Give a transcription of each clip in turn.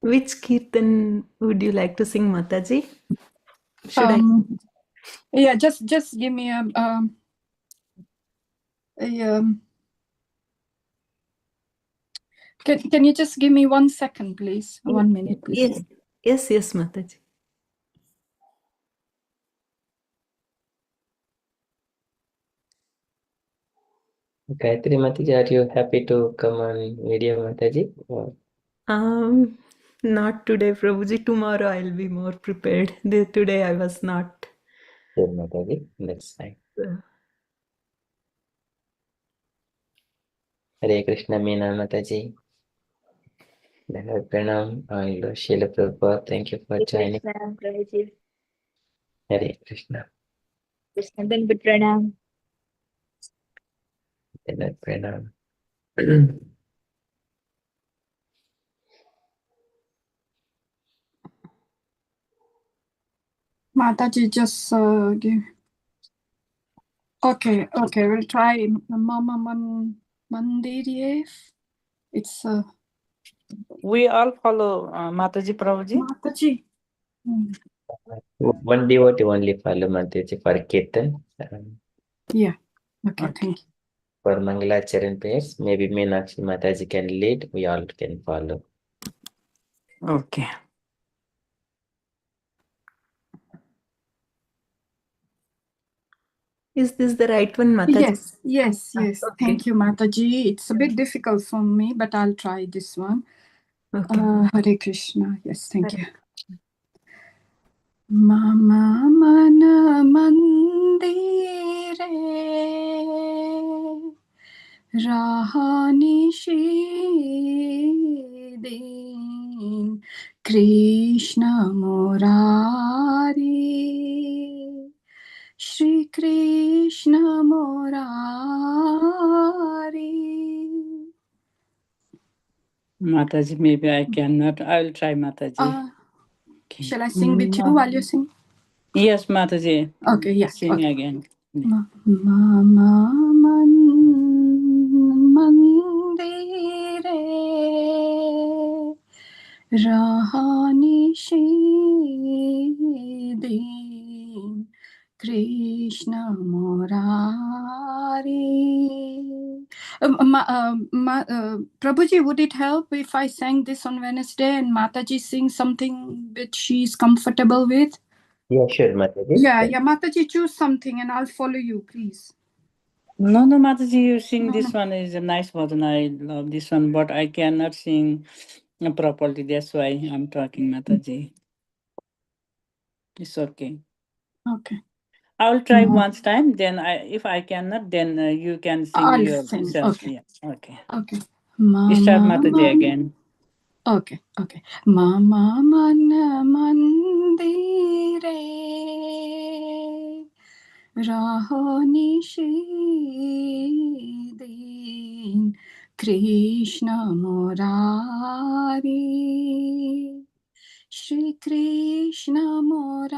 Which Kirtan would you like to sing, Mataji? Should Yeah, just give me a can you just give me 1 second, please? 1 minute, please. Yes, Mataji. Gayatri Mataji, are you happy to come on video, Mataji? Not today, Prabhuji. Tomorrow I'll be more prepared. Today I was not. Sure, Mataji, that's fine. Hare Krishna, Meena Mataji. Pranam, Srila Prabhupada, thank you for joining. Hare Krishna. Krishna Dandavat Pranam. Pranam. Mataji, just give. Okay, we'll try Mama Mandiriev. It's We all follow Mataji Prabhuji. Mataji. One devotee only follow Mataji for Kirtan. Yeah. Okay, thank you. For Mangalacharan prayers, maybe Meenakshi Mataji can lead, we all can follow. Okay. Is this the right one, Mataji? Yes. Okay. Thank you, Mataji. It's a bit difficult for me, but I'll try this one. Okay. Hare Krishna. Yes, thank you. Mama mana mandire rahani shidin Krishna Murari Shri Krishna Murari. Mataji, maybe I cannot. I will try, Mataji. Okay. Shall I sing with you while you sing? Yes, Mataji. Okay, yeah. Sing again. Mama mandire rahani shidin Krishna Murari. Prabhuji, would it help if I sang this on Wednesday and Mataji sings something which she's comfortable with? Yeah, sure, Mataji. Yeah, Mataji, choose something and I'll follow you, please. No, Mataji, you sing this one is a nice version. I love this one, but I cannot sing properly. That's why I'm talking, Mataji. It's okay. Okay. I'll try once time. Then if I cannot, then you can sing I'll yourself. sing. Okay. Yeah. Okay. Okay. Start, Mataji, again. Okay. Mama mana mandire rahani shidin Krishna Murari Shri Krishna Murari.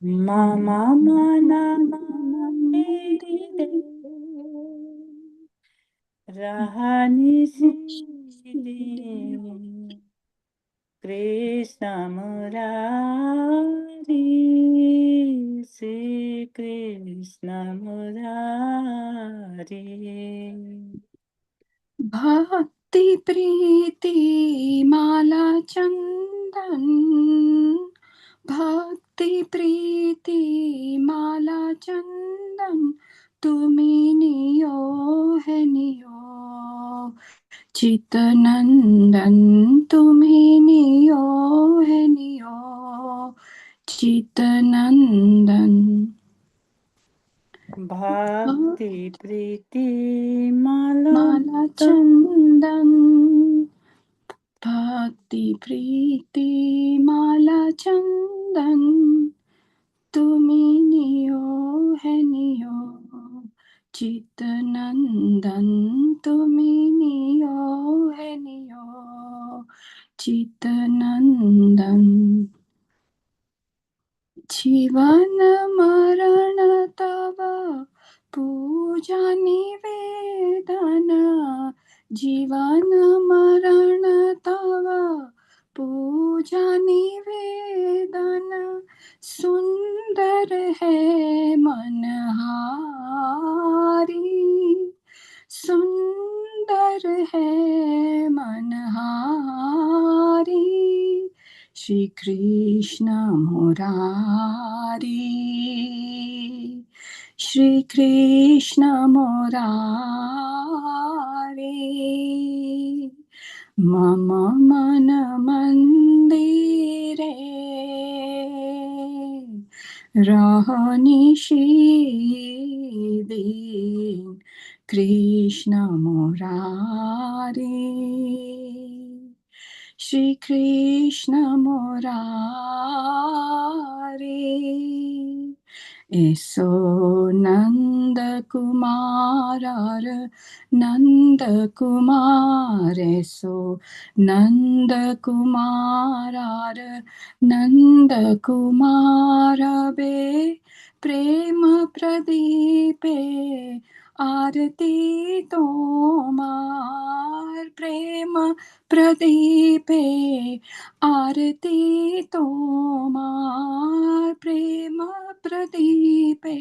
Mama mana mandire rahani shidin Krishna Murari, Sri Krishna Murari. Bhakti Priti Mala Chandan, Bhakti Priti Mala Chandan, Tumi niyo hai niyo, Chitanandan, Tumi niyo hai niyo, Chitanandan. Bhakti Priti Mala Chandan, Bhakti Priti Mala Chandan, Tumi niyo hai niyo, Chitanandan, Tumi niyo hai niyo, Chitanandan. जीवन मरण तव पूजा निवेदन जीवन मरण तव पूजा निवेदन सुंदर है मनहारी सुंदर है मनहारी श्री कृष्ण मुरारी श्री कृष्ण मुरारी मम मन मंदिरे रहनिषीदिन कृष्ण मुरारी श्री कृष्ण मुरारी ऐसो नंद कुमार नंद कुमार ऐसो नंद कुमार नंद कुमार बे प्रेम प्रदीपे आरती तोमार प्रेम प्रदीपे आरती तोमार प्रेम प्रदीपे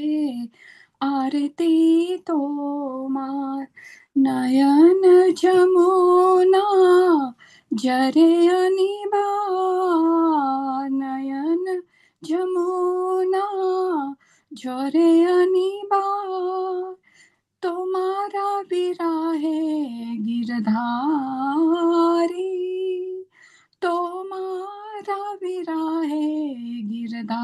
आरती तोमार नयन जमुना जरे अनिबार नयन जमुना जरे अनिबार तुम्हारा विराहे गिरधारी तुम्हारा विराहे गिरधारी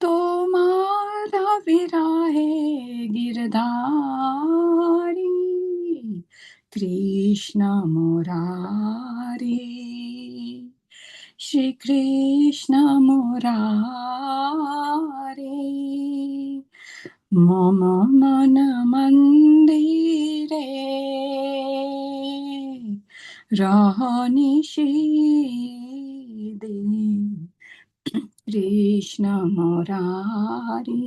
तुम्हारा विराहे गिरधारी कृष्ण मुरारी श्री कृष्ण मुरारी मम मन मंदिरे रहनिषीदिन कृष्ण मुरारी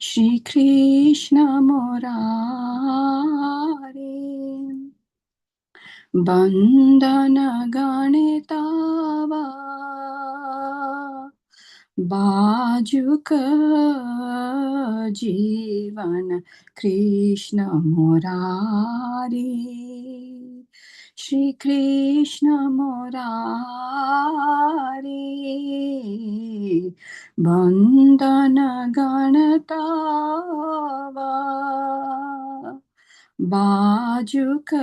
श्री कृष्ण मुरारी बंदन गणितावा बाजुक जीवन कृष्ण मुरारी श्री कृष्ण मुरारी बंदन गणतावा बाजुक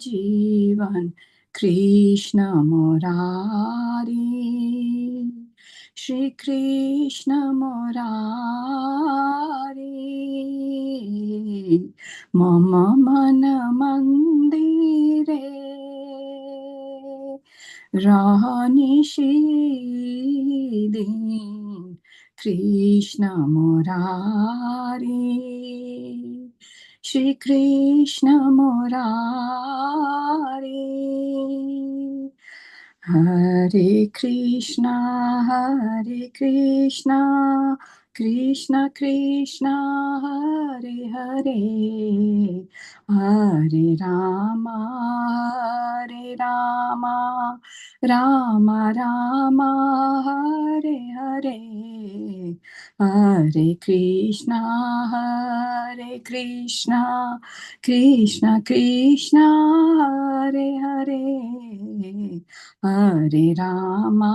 जीवन कृष्ण मुरारी श्री कृष्ण मुरारी मम मन मंदिरे रहनिषीदिन कृष्ण मुरारी श्री कृष्ण मुरारी हरे Krishna Krishna Krishna Hare Hare Hare Rama Ram Ram Hare Hare Hare Krishna Krishna Krishna Hare Hare Hare Rama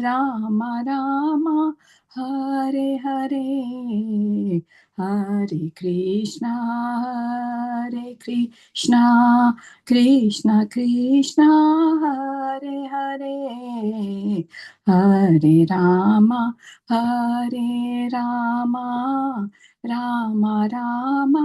Ram Ram Hare Hare Hare Krishna Krishna Krishna Hare Hare Hare Ram Ram Ram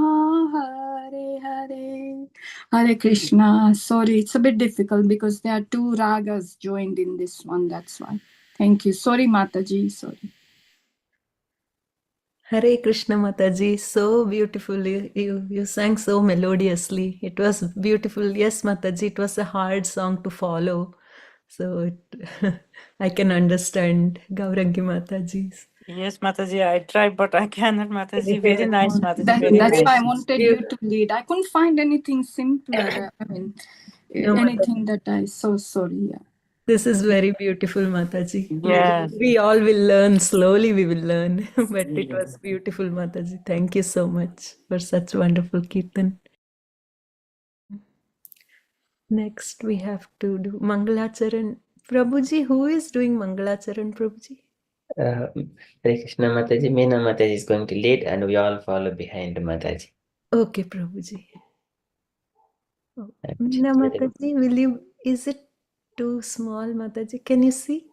Hare Hare Hare Krishna. Sorry, it's a bit difficult because there are two ragas joined in this one. That's why. Thank you. Sorry, Mataji. Sorry. Hare Krishna Mataji, so beautifully. You sang so melodiously. It was beautiful. Yes, Mataji, it was a hard song to follow. So I can understand Gaurangi Mataji's. Yes, Mataji, I tried, but I cannot, Mataji. Very nice, Mataji. Very That's why I nice. wanted you to lead. I couldn't find anything simpler. I mean, No, anything that I so sorry. Yeah. this is very beautiful, Mataji. Yes. We all will learn slowly. We will learn, but it was beautiful, Mataji. Thank you so much for such wonderful kirtan. Next, we have to do Mangalacharan. Prabhuji, who is doing Mangalacharan, Prabhuji? Hare Krishna Mataji, Meena Mataji is going to lead and we all follow behind Mataji. Okay, Prabhuji. Oh, And Meena Chaitanya- Mataji, will you? Is it too small, Mataji? Can you see?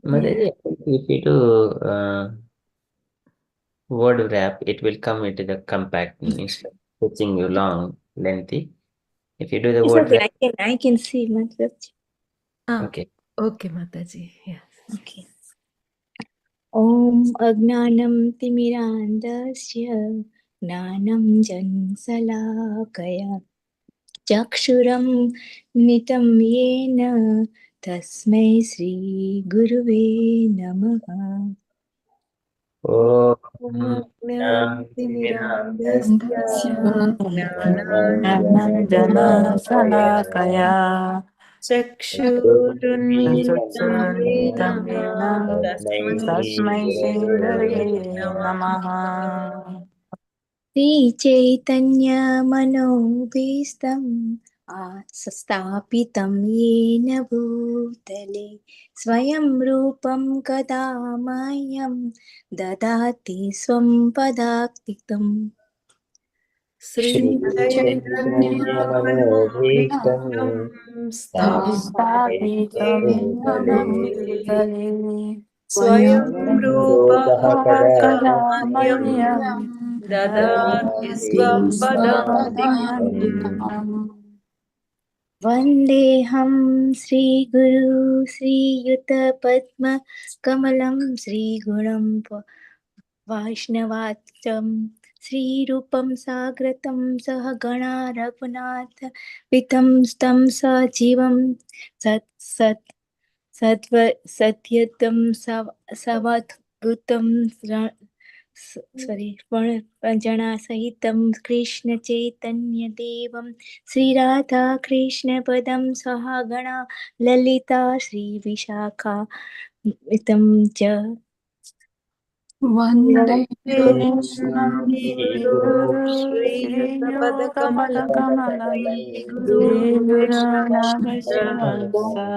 Mataji, if you do word wrap, it will come into the compact instead of pitching you long, lengthy. If you do the It's word okay. wrap, I can see Mataji. okay. Okay, Mataji. Yes. Okay. ॐ अज्ञानं तिमिरान्धस्य ज्ञानं जन्मशलाकया चक्षुरं मिलितं येन तस्मै श्रीगुरुवे नमः Om ज्ञानतिमिरान्धस्य Jana Salakaya चक्षुरुन्मीलितं येन Tamena तस्मै Tasmai श्रीगुरवे Singare नमः. Namaha. श्रीचैतन्यमनोभीष्टं स्थापितं येन भूतले स्वयं रूपं कदा मह्यं ददाति स्वं पदाक्तिकम् Shri Chaitanya Manobhishtam श्रीचैतन्यमनोभीष्टं Stapitam स्थापितं Sthapitam Bhutale स्वयं रूपः Rupah Kada मह्यं Kamayam ददाति Dadati स्वपदान्तिकम्. Swapadam. वन्देऽहं श्रीगुरु श्रीयुतपद्मकमलं श्रीगुणं वैष्णवाच्चं श्रीरूपं साग्रतं सह गणा रघुनाथ वितं तं सजीवं सत् सत् सत्व सत्यतं सवद्भुतं जनासहितं कृष्णचैतन्यदेवं श्रीराधाकृष्णपदं सह गणा ललिता श्रीविशाखा वितं च One day, Guru Shri Yuta Kamalam, Guru Vaishnavascha Nirvana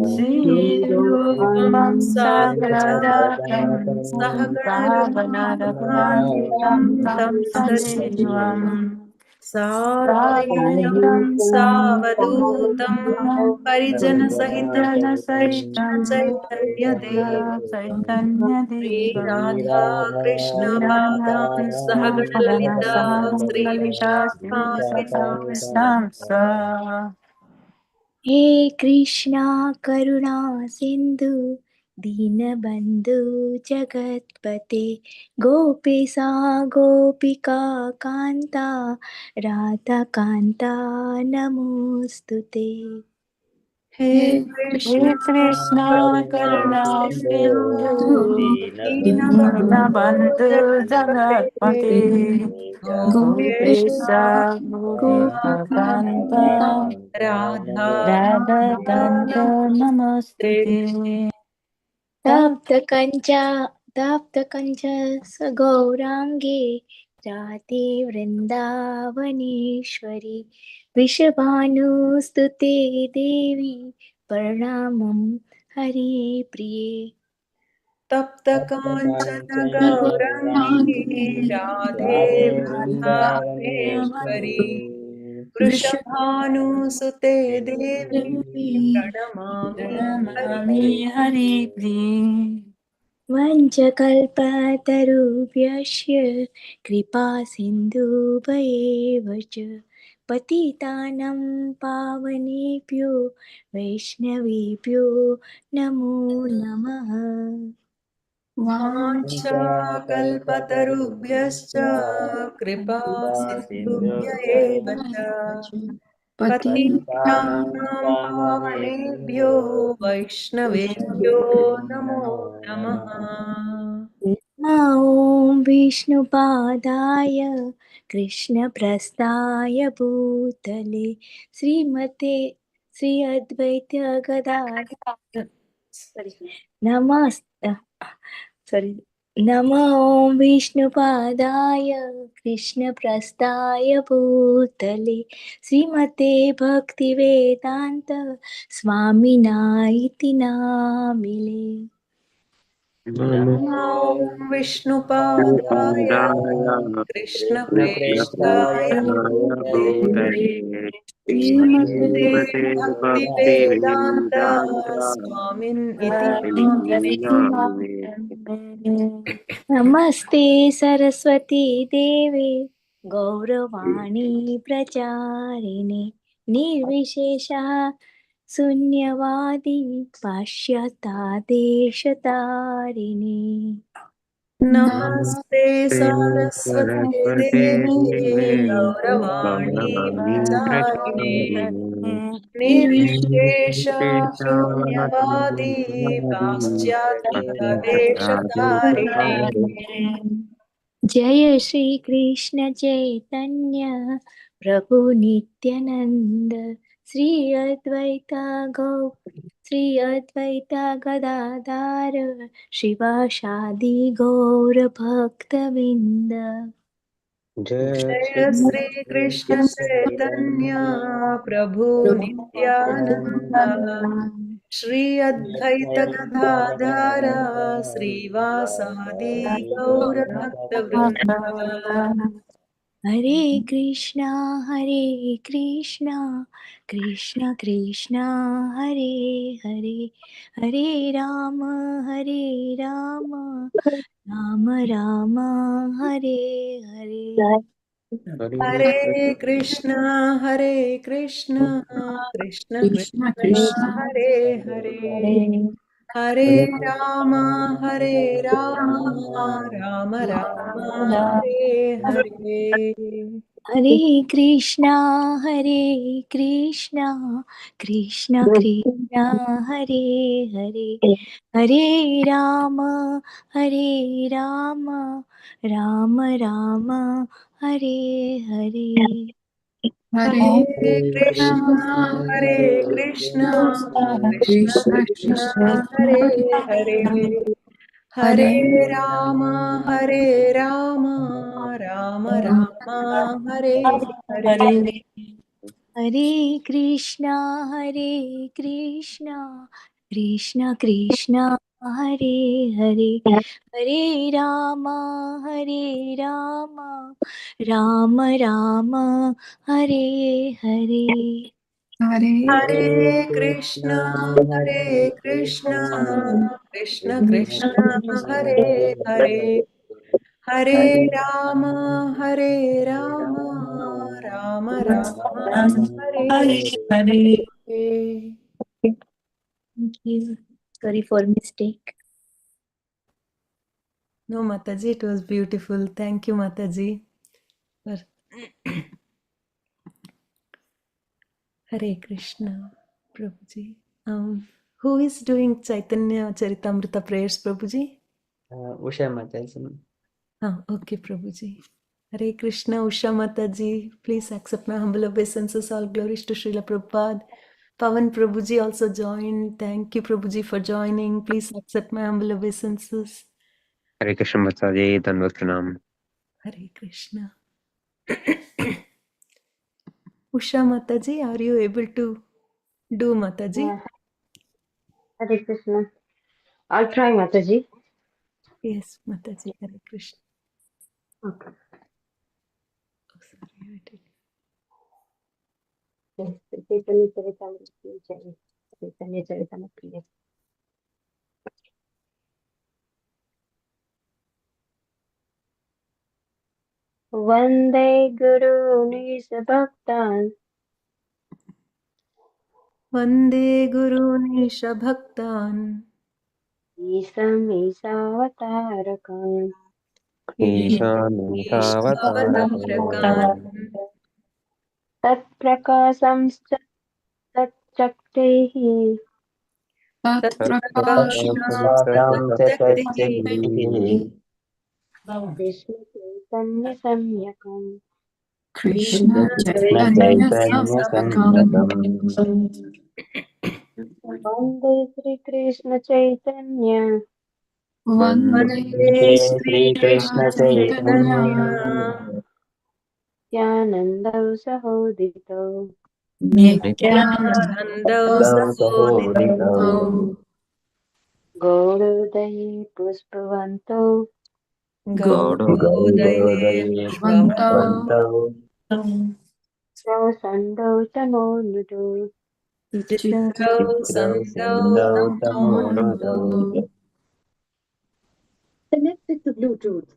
Sri Rupam Rupam Sagrajatam Sagradatam Sahagana Sahagana Raghunatam Raghunatam Tam Tam Sajivam Sadevam Sadvaitam Sadvaitam Savadutam Parijana Sahitam Jana Krishna Saitam Chaitanya Devam Chaitanya Sri Devam Radha Krishna Radha Padam Krishna Sahagana Padana Lalita Sahagana Sri Lalita Sri Vishakha Vitamsa Vishakam Sa हे कृष्णा करुणा सिन्धु दीनबन्धु जगत्पते गोपेशा गोपिका कान्ता राधाकान्ता नमोऽस्तु ते Hey hey Krishna Hare Krishna Karuna Sindhu Sindhu Dinabandhu Dinabandhu Jagatpate Jagatpate Gopeshna Gopesha Gopika Gopikakanta Radha Radha Kanta Namaste. Namaste तप्तकञ्चा तप्तकञ्च सगौराङ्गे Radhe वृन्दावनेश्वरि वृषभानुस्तुते देवी प्रणमं हरिप्रिये तप्त कांचन गौरंगी राधे वृंदावनेश्वरी वृषभानुसुते देवी प्रणमामि Pranamami हरिप्रिये. Hari Pri वञ्चकल्पतरुभ्यश्च कृपा सिन्धुभयेव च पतितानं पावनेभ्यो वैष्णवेभ्यो नमो नमः वाञ्छाकल्पतरुभ्यश्च कृपा सिन्धुभ्य एव च पतितानां पावनेभ्यो वैष्णवेभ्यो नमो नमः। ॐ विष्णुपादाय कृष्णप्रस्थाय भूतले श्रीमते श्री अद्वैत गदाधर नमस्ते sorry नमो ॐ विष्णुपादाय कृष्णप्रस्थाय भूतले श्रीमते भक्तिवेदान्त स्वामिनायति नामिले नमो विष्णुपादाय कृष्णप्रेष्ठाय भूतले श्रीमते भक्तिवेदान्त स्वामिन् इति नामिने। नमस्ते सरस्वती देवे गौरवाणी प्रचारिणे निर्विशेषा शून्यवादी पाश्चात्तादेशतारिणे नमस्ते सरस्वते देवे गौरवाणी प्रचारिणे निर्विशेष शून्यवादी पाश्चात्यदेशतारिणे। जय श्री कृष्ण चैतन्य प्रभु नित्यानंद श्री अद्वैता गदाधार शिवासादि गौर भक्तविंद जय श्री कृष्ण चैतन्य प्रभु नित्यानंद श्री अद्वैत गदाधर श्रीवासादि गौर भक्तवृंद। हरे कृष्णा कृष्ण कृष्णा हरे हरे हरे राम राम राम हरे हरे हरे कृष्ण कृष्ण कृष्ण कृष्ण कृष्ण हरे हरे हरे राम राम राम हरे हरे। हरे कृष्णा कृष्ण कृष्ण हरे हरे हरे राम राम राम हरे हरे हरे हरे कृष्ण कृष्ण कृष्ण कृष्ण कृष्ण कृष्ण हरे हरे हरे हरे राम राम राम राम हरे हरे। हरे कृष्णा कृष्ण कृष्ण हरे हरे हरे राम राम राम हरे हरे हरे हरे कृष्ण कृष्ण कृष्ण कृष्ण हरे हरे हरे राम राम राम राम हरे Hare. Hare. Thank you. Sorry for mistake. No, Mataji, it was beautiful. Thank you, Mataji. For Hare Krishna, Prabhuji. Who is doing Chaitanya Charitamrita prayers, Prabhuji? Usha Mataji. Okay, Prabhuji. Hare Krishna, Usha Mataji. Please accept my humble obeisances. All glories to Srila Prabhupada. Pavan Prabhuji also joined. Thank you, Prabhuji, for joining. Please accept my humble obeisances. हरे कृष्ण मत्साजी धन्यवाद प्रणाम। Hare Krishna. Usha Mataji, are you able to do Mataji? Hare Krishna. I'll try, Mataji. Yes, Mataji. Hare Krishna. Okay. Oh, sorry, I did. Yes, Chaitanya Charitamrita Jai. Chaitanya Charitamrita. Vande Guru Nisabhaktan Vande Gurun Bhaktan Isam Isavatarakam ईशानीशावतारम् Ishavatarakam तत्प्रकाशंश्च तच्चक्तेः तत्प्रकाशं च तत्प्रकाशां तच्चक्तिः कृष्णचैतन्यसंज्ञकम् Krishna Chaitanya कृष्णचैतन्यसंज्ञकम् वन्दे Sri Krishna Chaitanya Vande वन्दे Krishna Sri Krishna Chaitanya Chaitanya नित्यानन्दौ सहोदितौ नित्यानन्दौ सहोदितौ सहोदितौ गौरोदये पुष्पवन्तौ गौरोदये गौरोदये पुष्पवन्तौ पुष्पवन्तौ सन्दौ तमोनुदौ चित्रौ चित्रौ सन्दौ सिन्धौ तमोनुदौ तमोरुधौ Connected to Bluetooth.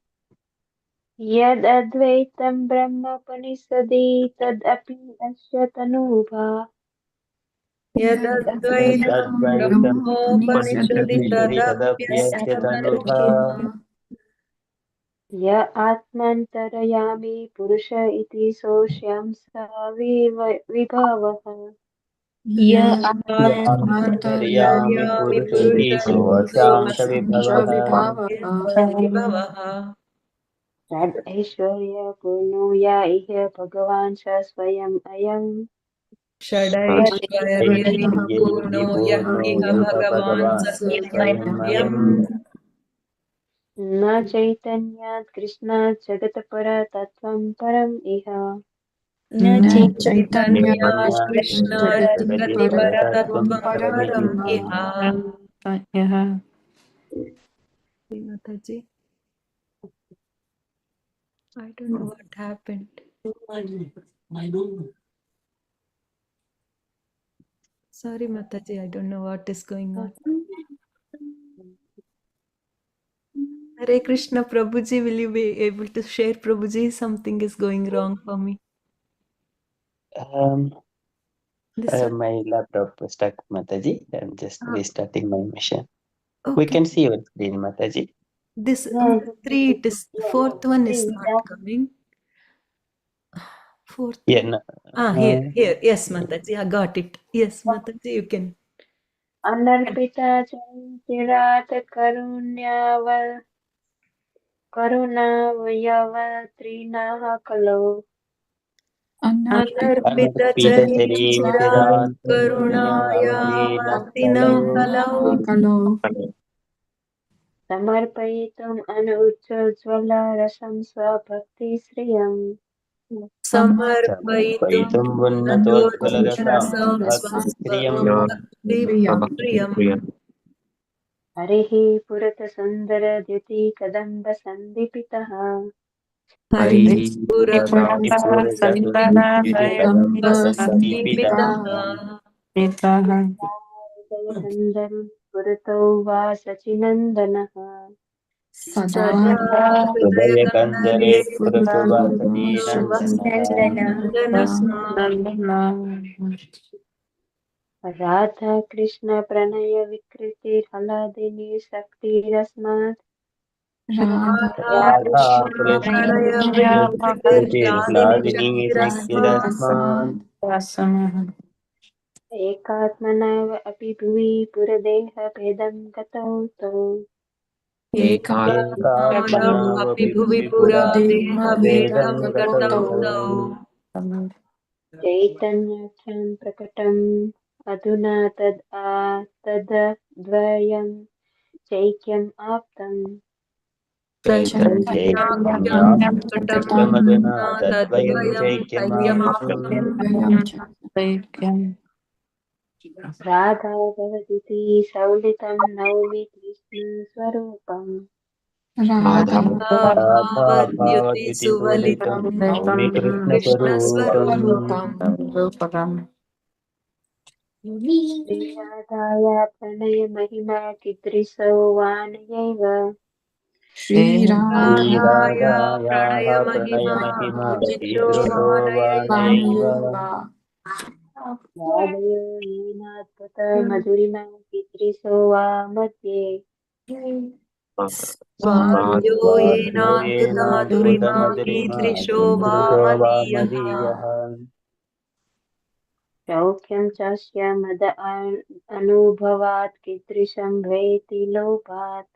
यदद्वैतं ब्रह्मोपनिषदि तदपि अस्य तनूभा यदद्वैतं यदद्वैतं ब्रह्मोपनिषदि तदप्यस्य तदप्यस्य तनुभा तनुभा य आत्मान्तरयामि पुरुष इति सोऽस्यां स विभवः य आत्मान्तर्यामि आत्मान्तर्यामि पुरुष पुरुष इति इति सोऽशां स विभवः विभवः तदैश्वर्यपूर्णो य इह भगवान् स स्वयम् अयम् षडैश्वर्यैः ऐश्वर्यैः पूर्णो यः पूर्णो इह यः भगवान् स भगवान् स स्वयमयम् स्वयमयम् न चैतन्यात् कृष्णात् जगत्परतत्त्वं परम् इह न Na Chaitanya चैतन्यात् चैतन्यात् Krishna कृष्णात् Jagati जगति परतत्त्वं Paratam जगतिपरतत्त्वं परमिति परम् Paramita. इह Yeah. Mataji, I don't know what happened. Sorry, Mataji, I don't know what is going on. Hare Krishna, Prabhuji, will you be able to share, Prabhuji? Something is going wrong for me. This one? My laptop was stuck, Mataji. I'm just Ah, restarting my machine. We okay. can see your screen, Mataji. This Yes, three, it is fourth one is see not that coming. Fourth Yeah, one. no, Here. Yes, Mataji, I got it. Yes, Mataji, you can. अनर्पिता चिरात् करुणावयवत्रिणः कलौ अनर्पित अनर्पितचरीं चिरात् चिरात् करुण्यावतीर्णः करुणायावतीर्णः कलौ कलौ Kalau समर्पयितुम् अनुज्ज्वलरसं स्वभक्तिश्रियम् समर्पयितुम् समर्पयितुम् उन्नतोज्ज्वलरसां उन्नतोज्ज्वलरसं भक्तिप्रियम् स्वभक्तिप्रियम् हरिः पुरतसुन्दरद्युतिकदम्बसन्दीपितः हरिः पुरतसुन्दरद्युतिकदम्बसन्दीपितः पुरतसुन्दरद्युतिकदम्बसन्दीपितः जयकन्दर् पुरतो वा सचिनन्दनः सदा Sada हृदयकन्दरे हृदयकन्दरे पुरतु पुरतो वासतीनन्दनः वसतिनन्दनः राधाकृष्णप्रणयविकृतिर्हलादिनी शक्तिरस्मात् Radha Radha Radha Krishna Krishna Pranay विकृतिर्लादिनी कृतिर्लादिनी शक्तिरस्मात् शक्तिरस्मात् Rasamaha एकात्मनव अपि भुवि पुरदेहभेदं गतौ तौ एकात्मानमपि भुवि पुरा Puradeha देहभेदं Veda देहभेदं गतौ गतौ Gatato तौ चैतन्याख्यं प्रकटम् अधुना तद्द्वयं चैक्यम् आप्तम् चैतन्याख्यं Chaitanya प्रकटं चैतन्याख्यमधुना न तद्वयं तद्वयं चैक्यमाप्तम् ऐक्यमाप्तम् Vayam Chaitanya राधा भवतीति सौलितं नौमि कृष्णस्वरूपम् Radha राधा भावद्युति भावद्युतिसुवलितं सुवलितं नौमि कृष्णस्वरूपम् Rupam श्रीराधाया प्रणयमहिमा कीदृशो वानयैव Shri Radha राधाय श्रीराधायाः प्रणयमहिमा प्रणयमहिमा कीदृशो कीदृशो वानयैव वानैव Vanayeva वादयो येनाद्भुतमधुरिमा कीदृशो वा मध्ये वाद्यो वाद्यो येनाद्भुतमधुरिमा येनाद्भुतमधुरिमा कीदृशो वा कीदृशो वा मदीयः मदीयः सौख्यं चास्य मद अनुभवात् कीदृशं वेति लोभात्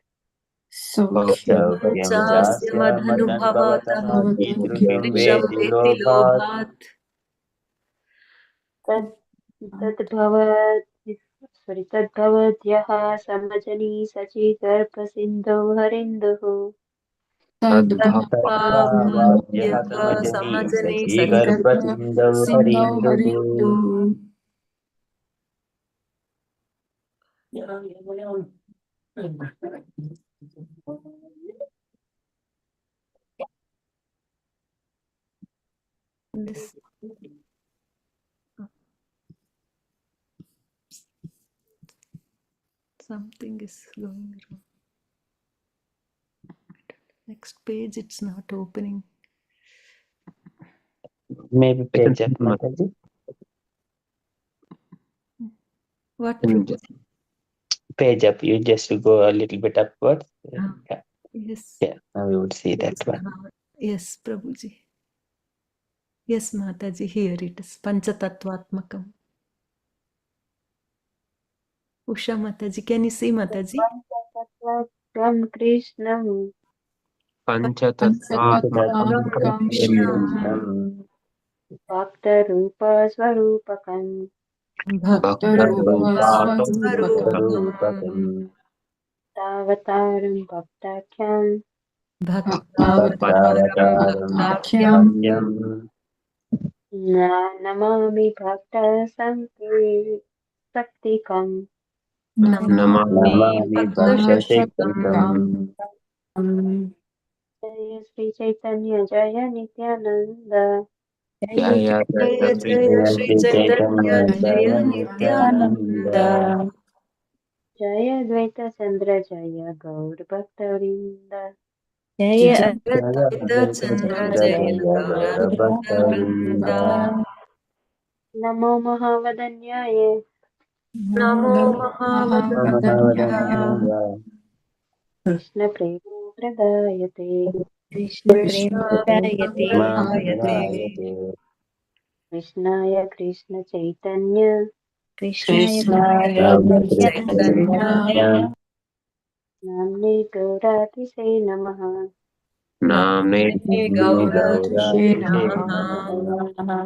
सौख्यं सौख्यं चास्य चास्य मदनुभवतः मदनुभवतः भवतः कीदृशं कीदृशं कीदृशं वेति वेति लोभात् लोभात् तद् तद्भवद्यः समजनि सचिगर्भसिन्धौ हरिन्दुः तद्भावाद्यः तद्भावाद्यः समजनि समजने सखीगर्भसिन्धौ सिन्धौ हरिन्दुः हरिन्दुः this something is going wrong. Next page, it's not opening. Maybe page up, Mataji. What? Page up, you just go a little bit upwards. Yeah, Yes. yeah, now we would see that one. Yes, Prabhuji. Yes, Mataji, here it is. Panchatattvatmakam. Usha Mataji, can you see Mataji? पञ्चतत्त्वं कृष्णं पञ्चतत्त्वात्मकं Krishnam. भक्तरूपस्वरूपकम् भक्तरूपस्वरूपकम् तावतारं भक्ताख्यं Bhaktavataram Bhaktakyam. Namami भक्तसङ्कीर्तकम् Namami Namami Bhaktashatakam. जय श्री चैतन्य जय Nityanand Jaya Jaya Jaya Shri Chaitanya Jaya Nityananda. जय द्वैत चन्द्र जय गौर भक्तवृन्द जय Jaya अद्वैत Advaita Chandra Jaya Gaura Bhaktavrinda. नमो महावदन्याय Namo महावदन्याय Mahavadanyaya. कृष्णप्रेमप्रदायते Krishna प्रेम Krishna प्रदायते Prayate. कृष्णाय कृष्णचैतन्य कृष्णाय कृष्णाय चैतन्य Chaitanya. नाम्ने गौरातिसे नमः Namne Namne गौरातिशे Gaurate नमः Namaha.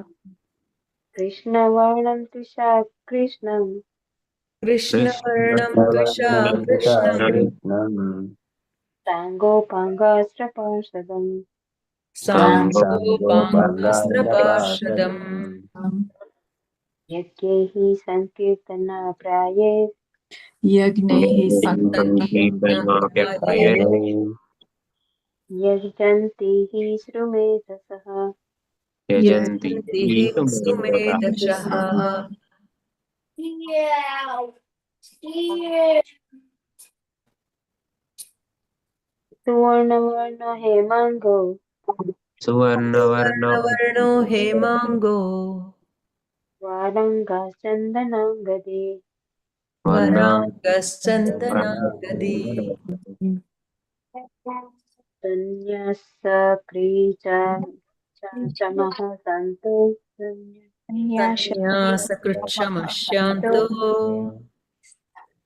कृष्णवर्णं तुषा कृष्णं Krishna Varnam Tvisha Krishnam. साङ्गोपाङ्गास्त्रपार्षदम् Sangopangastra Parshadam. यज्ञैः सङ्कीर्तना प्राये यज्ञैः Sankirtanaye. यजन्ति हि श्रुमेधसः Yajanti Yajantihi सङ्कीर्तनैः Sumedashaha. सुवर्णवर्ण हेमाङ्गो Suvarna Suvarnavarno Hemango. वारङ्गाश्चन्दनाङ्गदे Varangaschandanagadi. सन्न्यासक्रीचाचमः सन्तो Sannyasakritshamasyanto.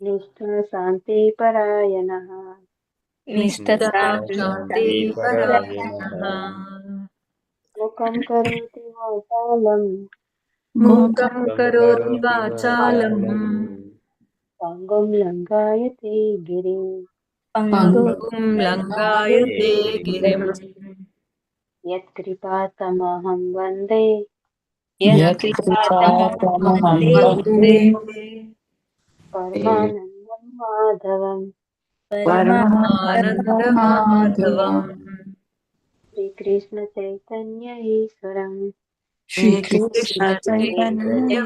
निष्ठा शान्ति परायणः Nishtha Shanti Parayanaha. Parayanaha. मुखं करोति वाचालं Mukam karoti Karoti vachalam. vachalam. पङ्गुं लङ्घायते गिरिं पंगु Pangum langayate girim. यत्कृपातमहं वन्दे यत्कृपातमहं यत्कृपातमहं वन्दे वन्दे परमानन्दं माधवम् परमानन्दं परमानन्दमाधवम् Madhavam. Sri Krishna Chaitanya ईश्वरम् Shrikrishna Krishna Chaitanya Chaitanya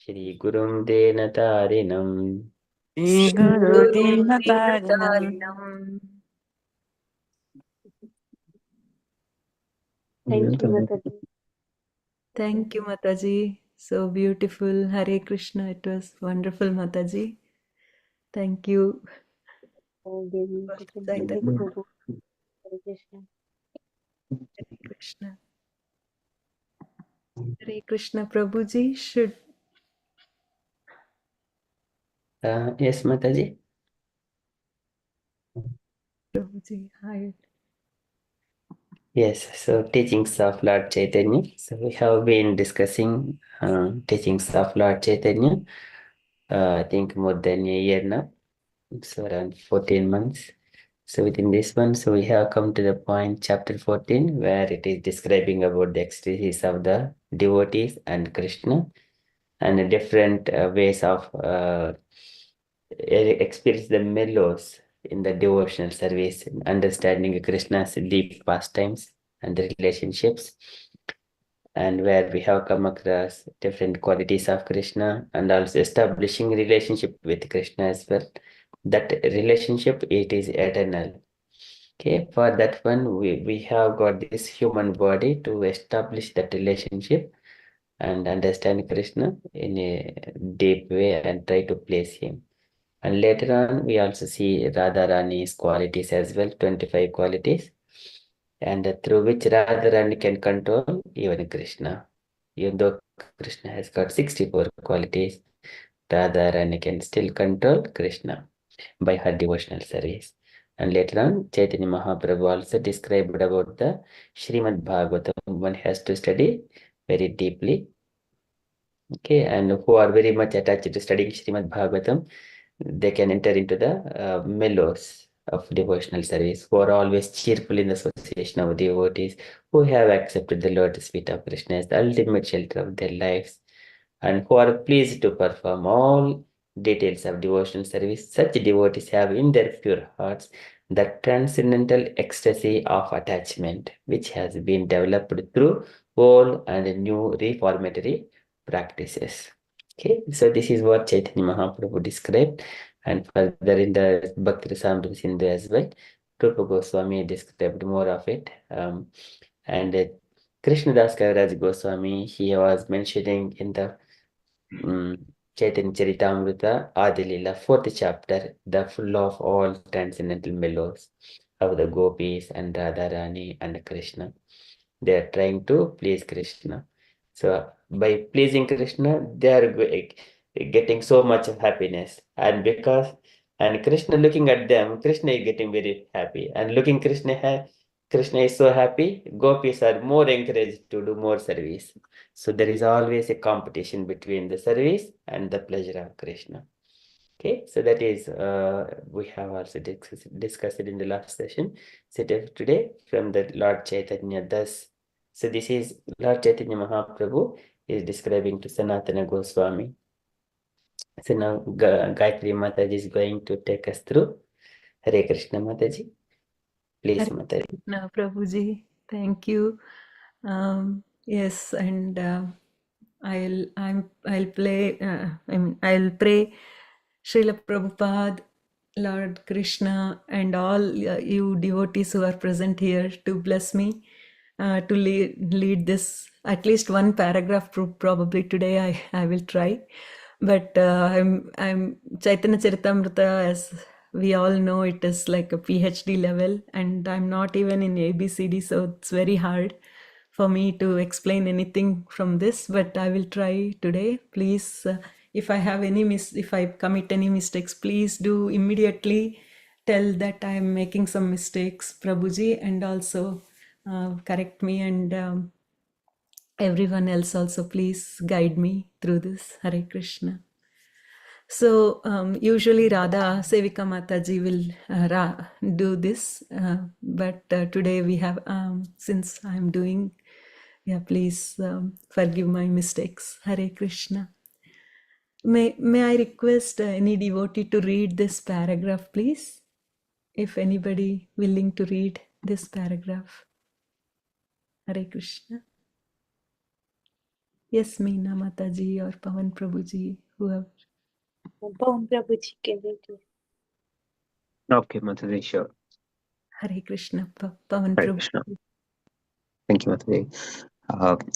Shri Gurum Denatarinam. श्रीगुरुदीनतारिणम् Tarinam. Thank you माताजी Thank you, Mataji. So beautiful. Hare Krishna. It was wonderful, Mataji. Thank you Devi for कुछ हरे reciting. Prabhu Hare Krishna Hare Krishna. Hare Krishna Prabhuji. Should Yes, Mataji. Prabhuji, hi. Yes, so teachings of Lord Chaitanya. So we have been discussing teachings of Lord Chaitanya, I think more than a year now. It's around 14 months. So within this one, so we have come to the point, chapter 14, where it is describing about the ecstasies of the devotees and Krishna and the different ways of experience the mellows in the devotional service, understanding Krishna's deep pastimes and the relationships, and where we have come across different qualities of Krishna and also establishing relationship with Krishna as well. That relationship, it is eternal. Okay, for that one, we have got this human body to establish that relationship and understand Krishna in a deep way and try to please him. And later on, we also see Radharani's qualities as well, 25 qualities, and through which Radharani can control even Krishna. Even though Krishna has got 64 qualities, Radharani can still control Krishna by her devotional service. And later on, Chaitanya Mahaprabhu also described about the Srimad Bhagavatam. One has to study very deeply. Okay, and who are very much attached to studying Srimad Bhagavatam, they can enter into the mellows of devotional service, who are always cheerful in the association of devotees, who have accepted the lotus feet of Krishna as the ultimate shelter of their lives, and who are pleased to perform all details of devotional service. Such devotees have in their pure hearts the transcendental ecstasy of attachment, which has been developed through old and new reformatory practices. Okay, so this is what Chaitanya Mahaprabhu described, and further in the Bhakti Rasamrita Sindhu as well, Rupa Goswami described more of it. And Krishnadas Kaviraj Goswami, he was mentioning in the Chaitanya Charitamrita Adilila, 4th chapter, the full of all transcendental mellows of the gopis and Radharani and Krishna. They are trying to please Krishna. So by pleasing Krishna, they are getting so much of happiness. And Krishna looking at them, Krishna is getting very happy. And looking Krishna is so happy, gopis are more encouraged to do more service. So there is always a competition between the service and the pleasure of Krishna. Okay, so that is we have also discussed it in the last session. So today from the Lord Chaitanya thus. So this is Lord Chaitanya Mahaprabhu is describing to Sanatana Goswami. So now Gayatri Mataji is going to take us through. Hare Krishna Mataji. Please Hare Mataji. Krishna Prabhuji. Thank you. Yes, and I'll play. I'll pray. Srila Prabhupada, Lord Krishna, and all you devotees who are present here to bless me to lead this at least one paragraph. Probably today I will try, but I'm Chaitanya Charitamrita, as we all know, it is like a PhD level, and I'm not even in ABCD, so it's very hard for me to explain anything from this, but I will try today. Please, if I have if I commit any mistakes, please do immediately tell that I am making some mistakes, Prabhuji, and also correct me, and everyone else also please guide me through this. Hare Krishna. So usually Radha Sevika Mataji will do this, but today we have, since I'm doing, yeah, please forgive my mistakes. Hare Krishna. May I request any devotee to read this paragraph, please? If anybody willing to read this paragraph. Hare Krishna. Yes, Meena Mataji or Pavan Prabhuji, whoever. Pawan Prabhuji can read it. Okay, Mataji, sure. Hare Krishna, Pavan Hare Prabhuji. Krishna. Thank you, Mataji.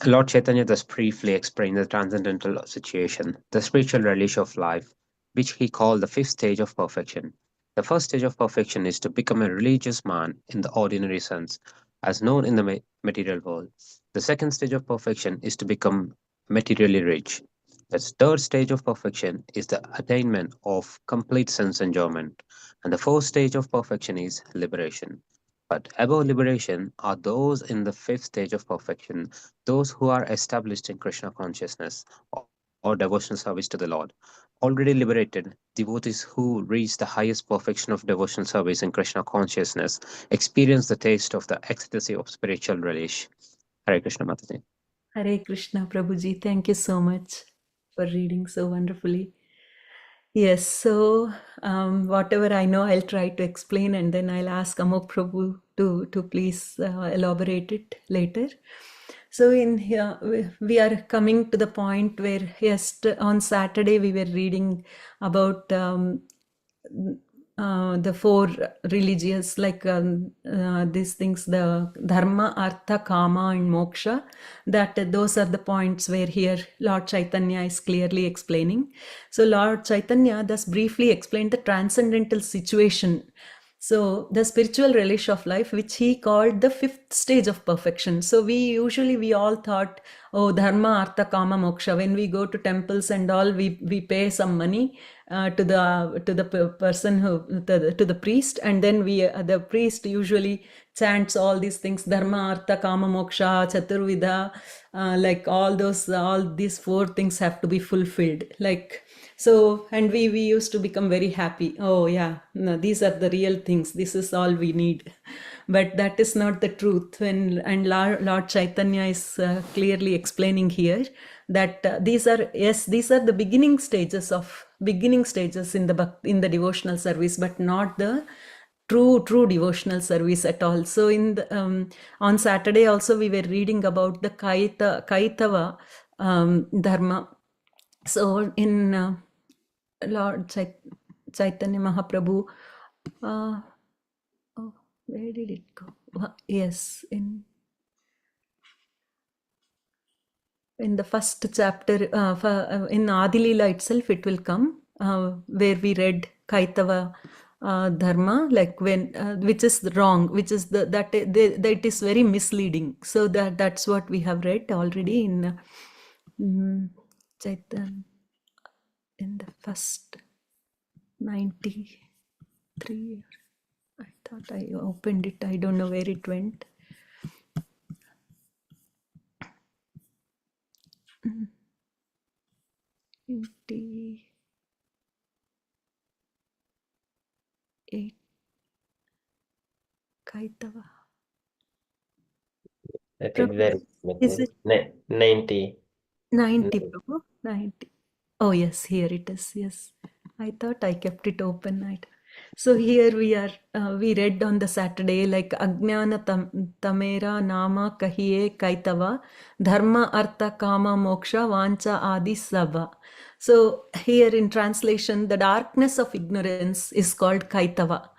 Lord Chaitanya thus briefly explained the transcendental situation, the spiritual relish of life, which he called the fifth stage of perfection. The first stage of perfection is to become a religious man in the ordinary sense, as known in the material world. The second stage of perfection is to become materially rich. The third stage of perfection is the attainment of complete sense enjoyment. And the fourth stage of perfection is liberation. But above liberation are those in the fifth stage of perfection, those who are established in Krishna consciousness or devotional service to the Lord. Already liberated, devotees who reach the highest perfection of devotional service in Krishna consciousness experience the taste of the ecstasy of spiritual relish. Hare Krishna Mataji. Hare Krishna, Prabhuji. Thank you so much for reading so wonderfully. Yes, so whatever I know, I'll try to explain, and then I'll ask Amok Prabhu to please elaborate it later. So in here, we are coming to the point where on Saturday we were reading about the four religious, like these things, the dharma, artha, kama, and moksha. That those are the points where here Lord Chaitanya is clearly explaining. So Lord Chaitanya thus briefly explained the transcendental situation. So the spiritual relish of life, which he called the fifth stage of perfection. So we all thought, oh, dharma, artha, kama, moksha. When we go to temples and all, we pay some money to the person to the priest, and then the priest usually chants all these things: dharma, artha, kama, moksha, chaturvida. Like all these four things have to be fulfilled. Like so, and we used to become very happy. Oh yeah, no, these are the real things. This is all we need. But that is not the truth. And Lord Chaitanya is clearly explaining here that these are the beginning stages in the devotional service, but not the true devotional service at all. So on Saturday also we were reading about the Kaitava dharma. So in Lord Chaitanya Mahaprabhu, where did it go? Yes, in the first chapter, in Adilila itself, it will come, where we read Kaitava dharma, like which is wrong, which is that it is very misleading. So that's what we have read already in Chaitanya, in the first 93. I thought I opened it. I don't know where it went. Kaitava. I think there Is it 90. 90, Prabhu? 90. Oh, yes, here it is. Yes. I thought I kept it open. So here we read on the Saturday, like Ajnana Tamera Nama Kahiye Kaitava Dharma Artha Kama Moksha Vancha Adi Sabha. So here in translation, the darkness of ignorance is called Kaitava.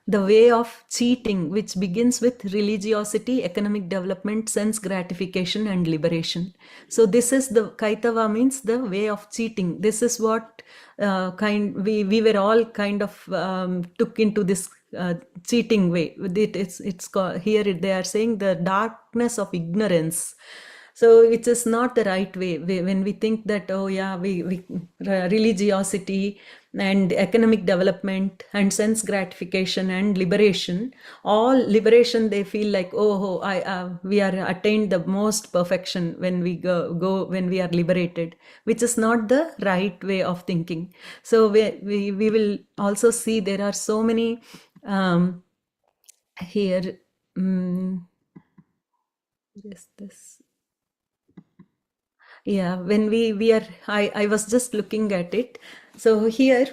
The way of cheating, which begins with religiosity, economic development, sense gratification, and liberation. So this is the Kaitava, means the way of cheating. This is what we were all kind of took into this cheating way. It's called, here they are saying the darkness of ignorance. So it is not the right way. When we think that, oh yeah, we religiosity and economic development and sense gratification and liberation, all liberation, they feel like, we are attained the most perfection when we go when we are liberated, which is not the right way of thinking. So we will also see there are so many here. Is this? Yeah, when we are, I was just looking at it. So here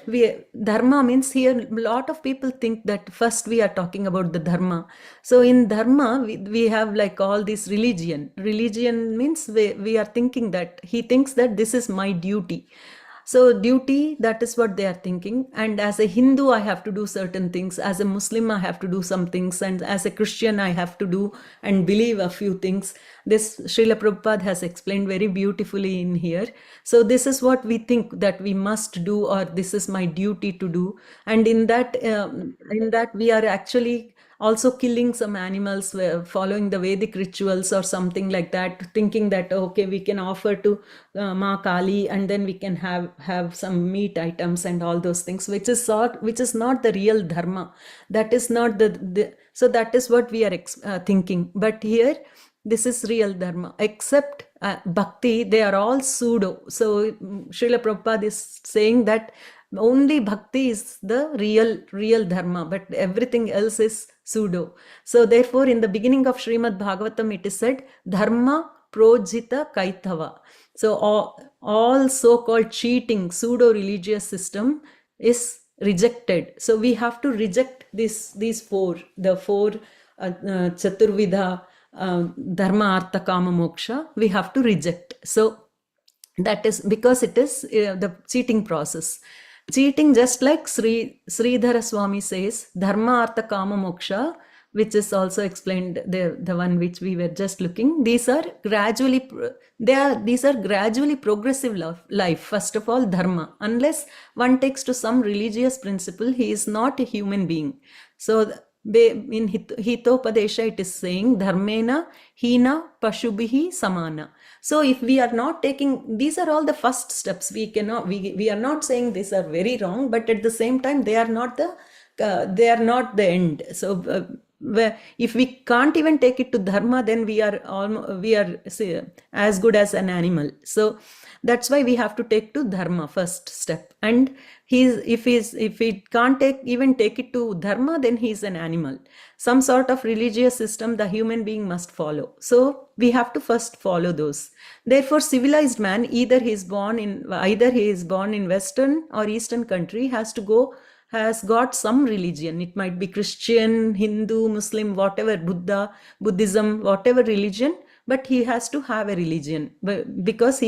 dharma means, here a lot of people think that first we are talking about the dharma. So in dharma we have like all this religion. Religion means we are thinking that he thinks that this is my duty. So duty, that is what they are thinking. And as a Hindu, I have to do certain things. As a Muslim, I have to do some things. And as a Christian, I have to do and believe a few things. This Srila Prabhupada has explained very beautifully in here. So this is what we think that we must do, or this is my duty to do. And in that we are actually also killing some animals, following the Vedic rituals or something like that, thinking that okay, we can offer to Ma Kali and then we can have some meat items and all those things, which is not the real dharma. That is not so that is what we are thinking. But here this is real dharma. Except bhakti, they are all pseudo. So Srila Prabhupada is saying that only bhakti is the real dharma, but everything else is pseudo. So therefore, in the beginning of Srimad Bhagavatam, it is said dharma projita kaitava. So all so-called cheating pseudo-religious system is rejected. So we have to reject these four, the four chaturvidha dharma, artha, kama, moksha. We have to reject. So that is because it is the cheating process. Cheating, just like Sridhara Swami says, dharma, artha, kama, moksha, which is also explained the one which we were just looking. These are gradually progressive life. First of all, dharma. Unless one takes to some religious principle, he is not a human being. So in Hitopadesha, it is saying dharmena hina pashubihi samana. So if we are not taking, these are all the first steps. We are not saying these are very wrong, but at the same time they are not the end. So if we can't even take it to dharma, then we are as good as an animal. So that's why we have to take to dharma first step. And if he can't take it to dharma, then he is an animal. Some sort of religious system the human being must follow. So we have to first follow those. Therefore, civilized man, either he is born in Western or Eastern country, has got some religion. It might be Christian, Hindu, Muslim, whatever, Buddhism, whatever religion, but he has to have a religion because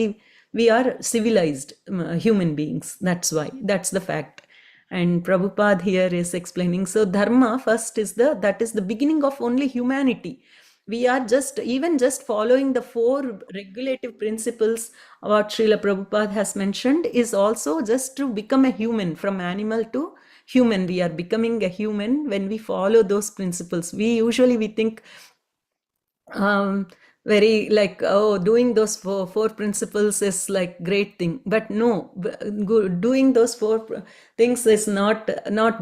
we are civilized human beings. That's why. That's the fact. And Prabhupada here is explaining. So dharma first that is the beginning of only humanity. We are just following the four regulative principles what Srila Prabhupada has mentioned is also just to become a human. From animal to human, we are becoming a human when we follow those principles. We think very like, oh, doing those four principles is like great thing, but no, doing those four things is not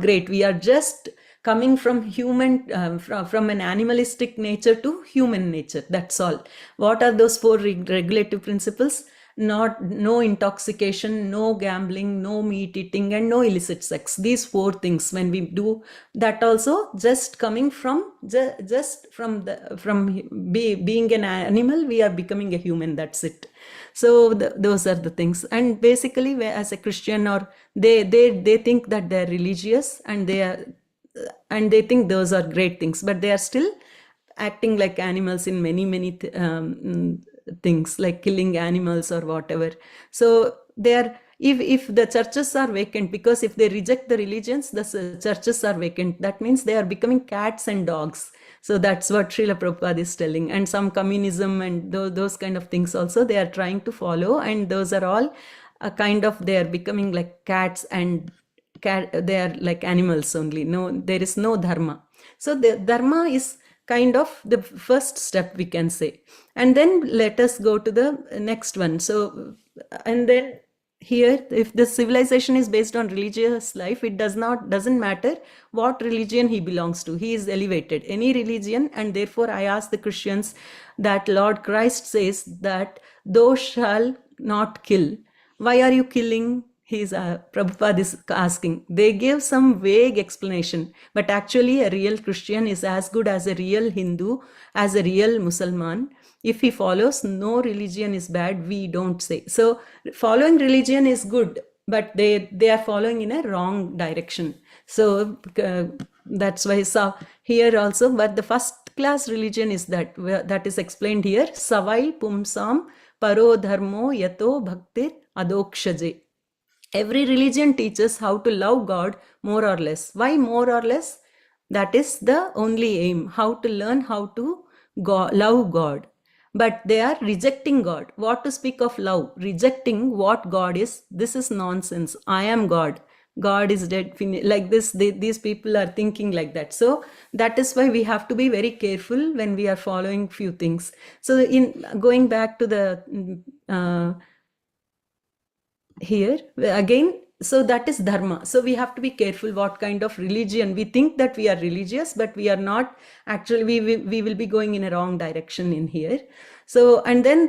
great. We are just coming from human from an animalistic nature to human nature. That's all. What are those four regulative principles? No intoxication, no gambling, no meat eating, and no illicit sex. These four things, when we do that, also just coming from being an animal, we are becoming a human. That's it. So those are the things. And basically, as a Christian, or they think that they're religious and they think those are great things, but they are still acting like animals in many things, like killing animals or whatever. So they are, if the churches are vacant, because if they reject the religions, the churches are vacant, that means they are becoming cats and dogs. So that's what Srila Prabhupada is telling. And some communism and those kind of things also they are trying to follow, and those are all a kind of, they are becoming like cats and they are like animals only. No, there is no dharma. So the dharma is kind of the first step, we can say. And then let us go to the next one. So, and then here, if the civilization is based on religious life, it doesn't matter what religion he belongs to. He is elevated, any religion. And therefore I ask the Christians that Lord Christ says that thou shalt not kill. Why are you killing? Prabhupada is asking. They give some vague explanation, but actually a real Christian is as good as a real Hindu, as a real Muslim. If he follows, no religion is bad, we don't say. So following religion is good, but they are following in a wrong direction. So that's why here also, but the first class religion is that is explained here. Savai pumsam paro dharmo yato bhaktir adokshaje. Every religion teaches how to love God more or less. Why more or less? That is the only aim, how to learn how to love God. But they are rejecting God. What to speak of love? Rejecting what God is. This is nonsense. I am God. God is dead, like this. These people are thinking like that. So that is why we have to be very careful when we are following few things. So in going back to the here again, so that is dharma. So we have to be careful what kind of religion we think that we are religious, but we are not actually. We will be going in a wrong direction in here. So and then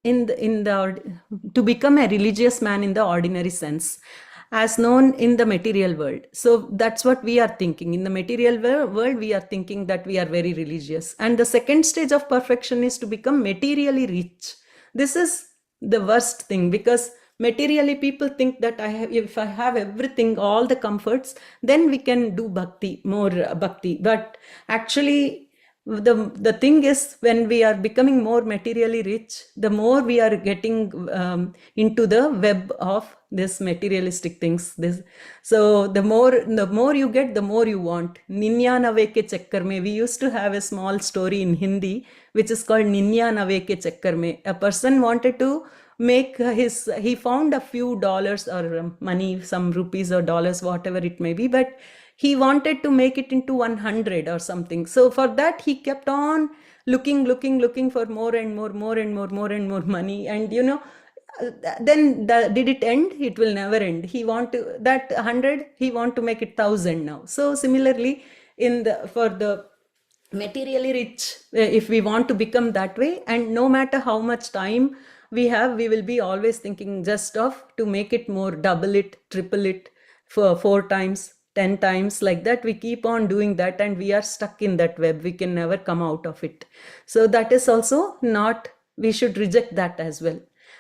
to become a religious man in the ordinary sense, as known in the material world. So that's what we are thinking. In the material world, we are thinking that we are very religious. And the second stage of perfection is to become materially rich. This is the worst thing, because materially people think that if I have everything, all the comforts, then we can do bhakti, more bhakti. But actually, the thing is, when we are becoming more materially rich, the more we are getting into the web of this materialistic things. So the more you get, the more you want. Ninya nave ke chakkar mein, we used to have a small story in Hindi which is called Ninya nave ke chakkar mein. A person wanted to make he found a few dollars or money, some rupees or dollars, whatever it may be, but he wanted to make it into 100 or something. So for that he kept on looking for more and more money. And then did it end? It will never end. He want to that 100, he want to make it 1,000 now. So similarly, for the materially rich, if we want to become that way, and no matter how much time we have, we will be always thinking just of to make it more, double it, triple it, for 4 times, 10 times, like that. We keep on doing that, and we are stuck in that web. We can never come out of it. So that is also not, we should reject that as well.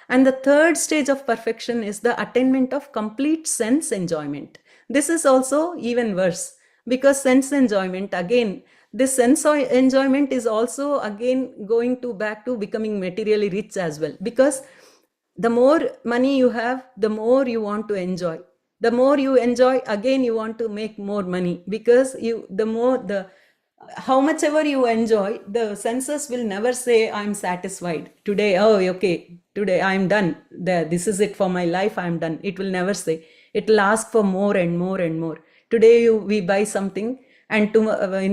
And the third stage of perfection is the attainment of complete sense enjoyment. This is also even worse, because sense enjoyment, again, this sense enjoyment is also again going to back to becoming materially rich as well. Because the more money you have, the more you want to enjoy. The more you enjoy, again you want to make more money, because how much ever you enjoy, the senses will never say I'm satisfied today. Oh, okay, today I'm done. This is it for my life, I'm done. It will never say. It will ask for more and more and more. Today we buy something, and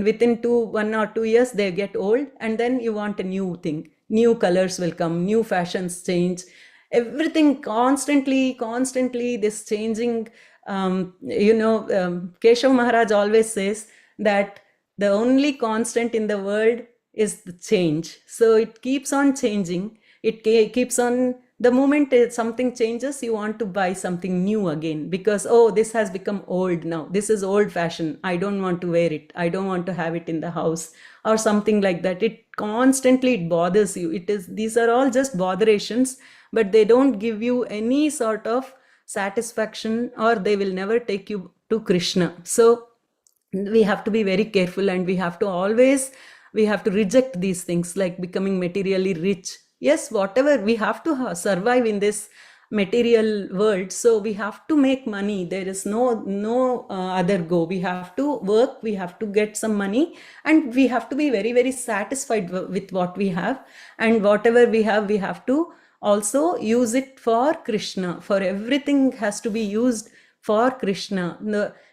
within 1 or 2 years they get old, and then you want a new thing. New colors will come, new fashions change, everything constantly this changing. Keshav Maharaj always says that the only constant in the world is the change. So it keeps on changing. It keeps on, the moment something changes, you want to buy something new again, because, oh, this has become old now. This is old fashioned. I don't want to wear it. I don't want to have it in the house, or something like that. It bothers you. These are all just botherations, but they don't give you any sort of satisfaction, or they will never take you to Krishna. So we have to be very careful, and we have to reject these things, like becoming materially rich. Yes, whatever, we have to survive in this material world, so we have to make money. There is no other go. We have to work, we have to get some money, and we have to be very, very satisfied with what we have. And whatever we have to also use it for Krishna. For everything has to be used for Krishna.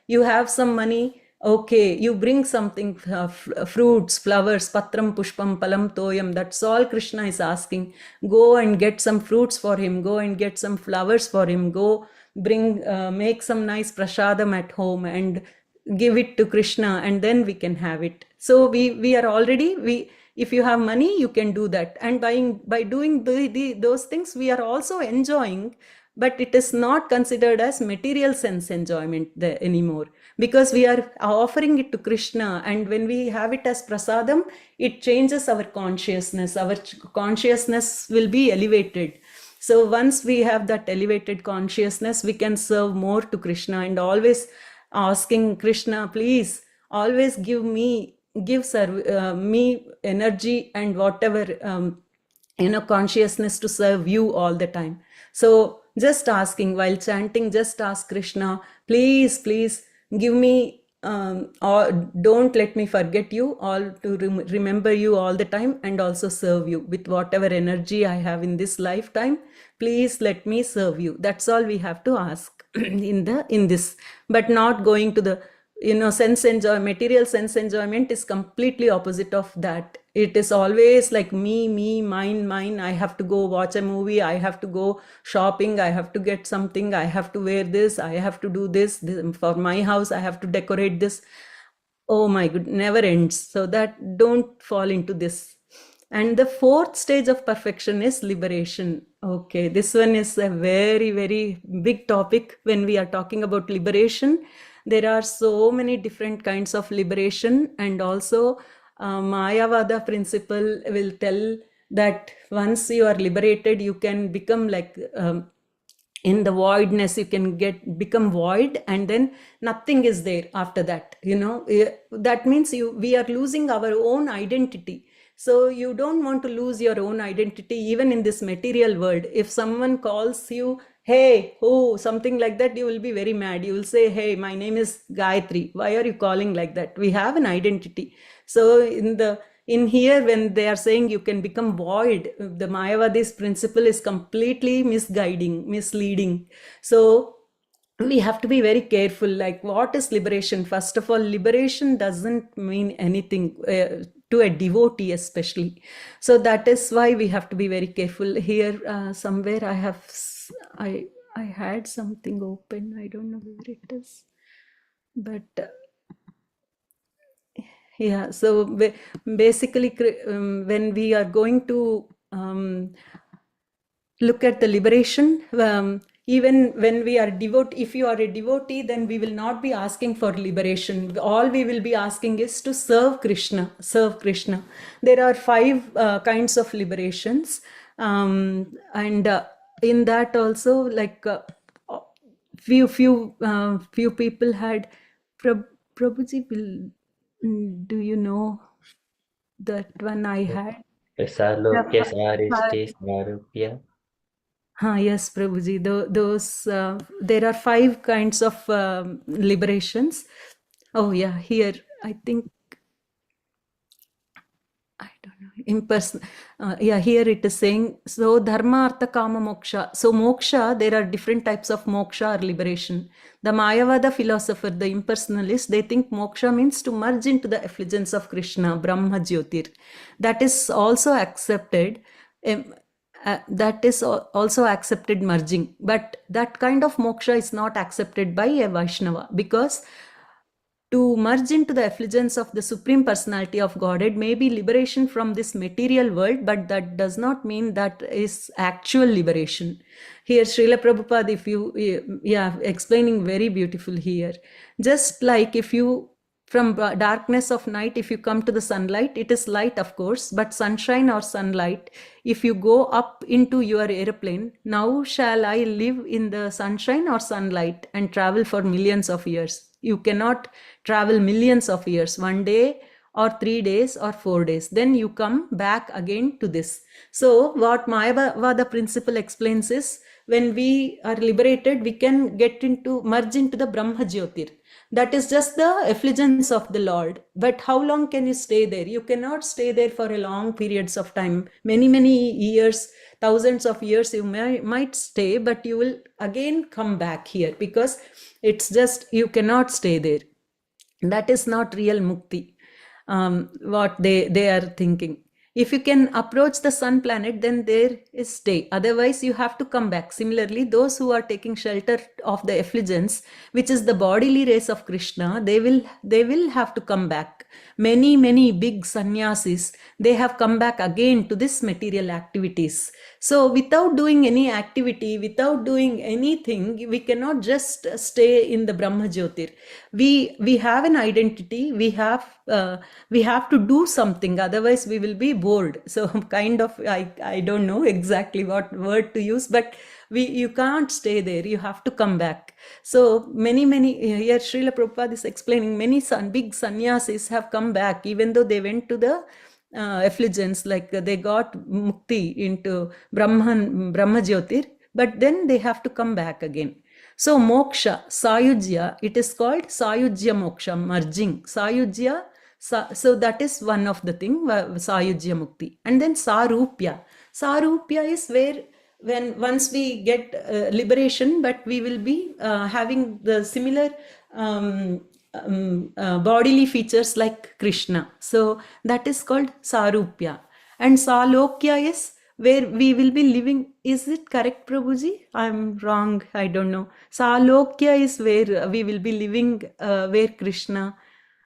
You have some money, okay, you bring something, fruits, flowers, patram, pushpam, palam, toyam, that's all Krishna is asking. Go and get some fruits for him, go and get some flowers for him, go bring, make some nice prasadam at home and give it to Krishna, and then we can have it. So we are already, if you have money, you can do that. And by doing those things, we are also enjoying, but it is not considered as material sense enjoyment anymore, because we are offering it to Krishna. And when we have it as prasadam, it changes our consciousness. Our consciousness will be elevated. So once we have that elevated consciousness, we can serve more to Krishna, and always asking Krishna, please always give me energy and whatever, consciousness to serve you all the time. So just asking, while chanting, just ask Krishna, please give me, or don't let me forget you, all to remember you all the time, and also serve you with whatever energy I have in this lifetime. please let me serve you. That's all we have to ask in this, but not going to the sense enjoy. Material sense enjoyment is completely opposite of that. It is always like me, mine. I have to go watch a movie, I have to go shopping, I have to get something, I have to wear this, I have to do this for my house, I have to decorate this. Oh my god, never ends. So that don't fall into this. And the fourth stage of perfection is liberation. Okay, this one is a very, very big topic when we are talking about liberation. There are so many different kinds of liberation, and also Mayavada principle will tell that once you are liberated, you can become like in the voidness, you can become void, and then nothing is there after that. That means we are losing our own identity. So you don't want to lose your own identity even in this material world. If someone calls you, hey, oh, something like that, you will be very mad. You will say, hey, my name is Gayatri, why are you calling like that? We have an identity. So in here, when they are saying you can become void, the Mayavadi's principle is completely misleading. So we have to be very careful. Like, what is liberation? First of all, liberation doesn't mean anything to a devotee especially. So that is why we have to be very careful. Here somewhere I had something open. I don't know where it is, but yeah, so basically when we are going to look at the liberation, even when we are devotee, if you are a devotee, then we will not be asking for liberation. All we will be asking is to serve Krishna. There are 5 kinds of liberations, and in that also, like few people had Prabhuji will do you know that one I had? Salokya, Sarishti, Sarupya. Yes, Prabhuji. Those there are 5 kinds of liberations. Oh yeah, here I think I don't know. Here it is saying, so dharma, artha, kama, moksha. So moksha, there are different types of moksha or liberation. The Mayavada philosopher, the impersonalist, they think moksha means to merge into the effulgence of Krishna, Brahma Jyotir. That is also accepted. That is also accepted merging. But that kind of moksha is not accepted by a Vaishnava, because to merge into the effulgence of the Supreme Personality of Godhead may be liberation from this material world, but that does not mean that is actual liberation. Here, Srila Prabhupada, explaining very beautiful here. Just like if you, from darkness of night, if you come to the sunlight, it is light, of course, but sunshine or sunlight, if you go up into your airplane, now shall I live in the sunshine or sunlight and travel for millions of years? You cannot travel millions of years, 1 day or 3 days or 4 days. Then you come back again to this. So what Mayavada principle explains is, when we are liberated, we can merge into the Brahma Jyotir. That is just the effulgence of the Lord. But how long can you stay there? You cannot stay there for a long periods of time. Many years, thousands of years you might stay, but you will again come back here, because it's just, you cannot stay there. That is not real mukti, what they are thinking. If you can approach the sun planet, then there is stay. Otherwise, you have to come back. Similarly, those who are taking shelter of the effulgence, which is the bodily rays of Krishna, they will have to come back. Many big sannyasis, they have come back again to this material activities. So without doing any activity, without doing anything, we cannot just stay in the Brahma Jyotir. We have an identity. We have to do something. Otherwise, we will be bored. So kind of, I don't know exactly what word to use, but you can't stay there. You have to come back. So many here Srila Prabhupada is explaining, many big sannyasis have come back, even though they went to the effulgence, like they got mukti into Brahma Jyotir, but then they have to come back again. So moksha, sayujya, it is called sayujya moksha, merging. Sayujya, so that is one of the thing, sayujya mukti. And then sarupya. Sarupya is where when once we get liberation, but we will be having the similar bodily features like Krishna. So that is called Sarupya. And Salokya is where we will be living. Is it correct, Prabhuji? I'm wrong. I don't know. Salokya is where we will be living, where Krishna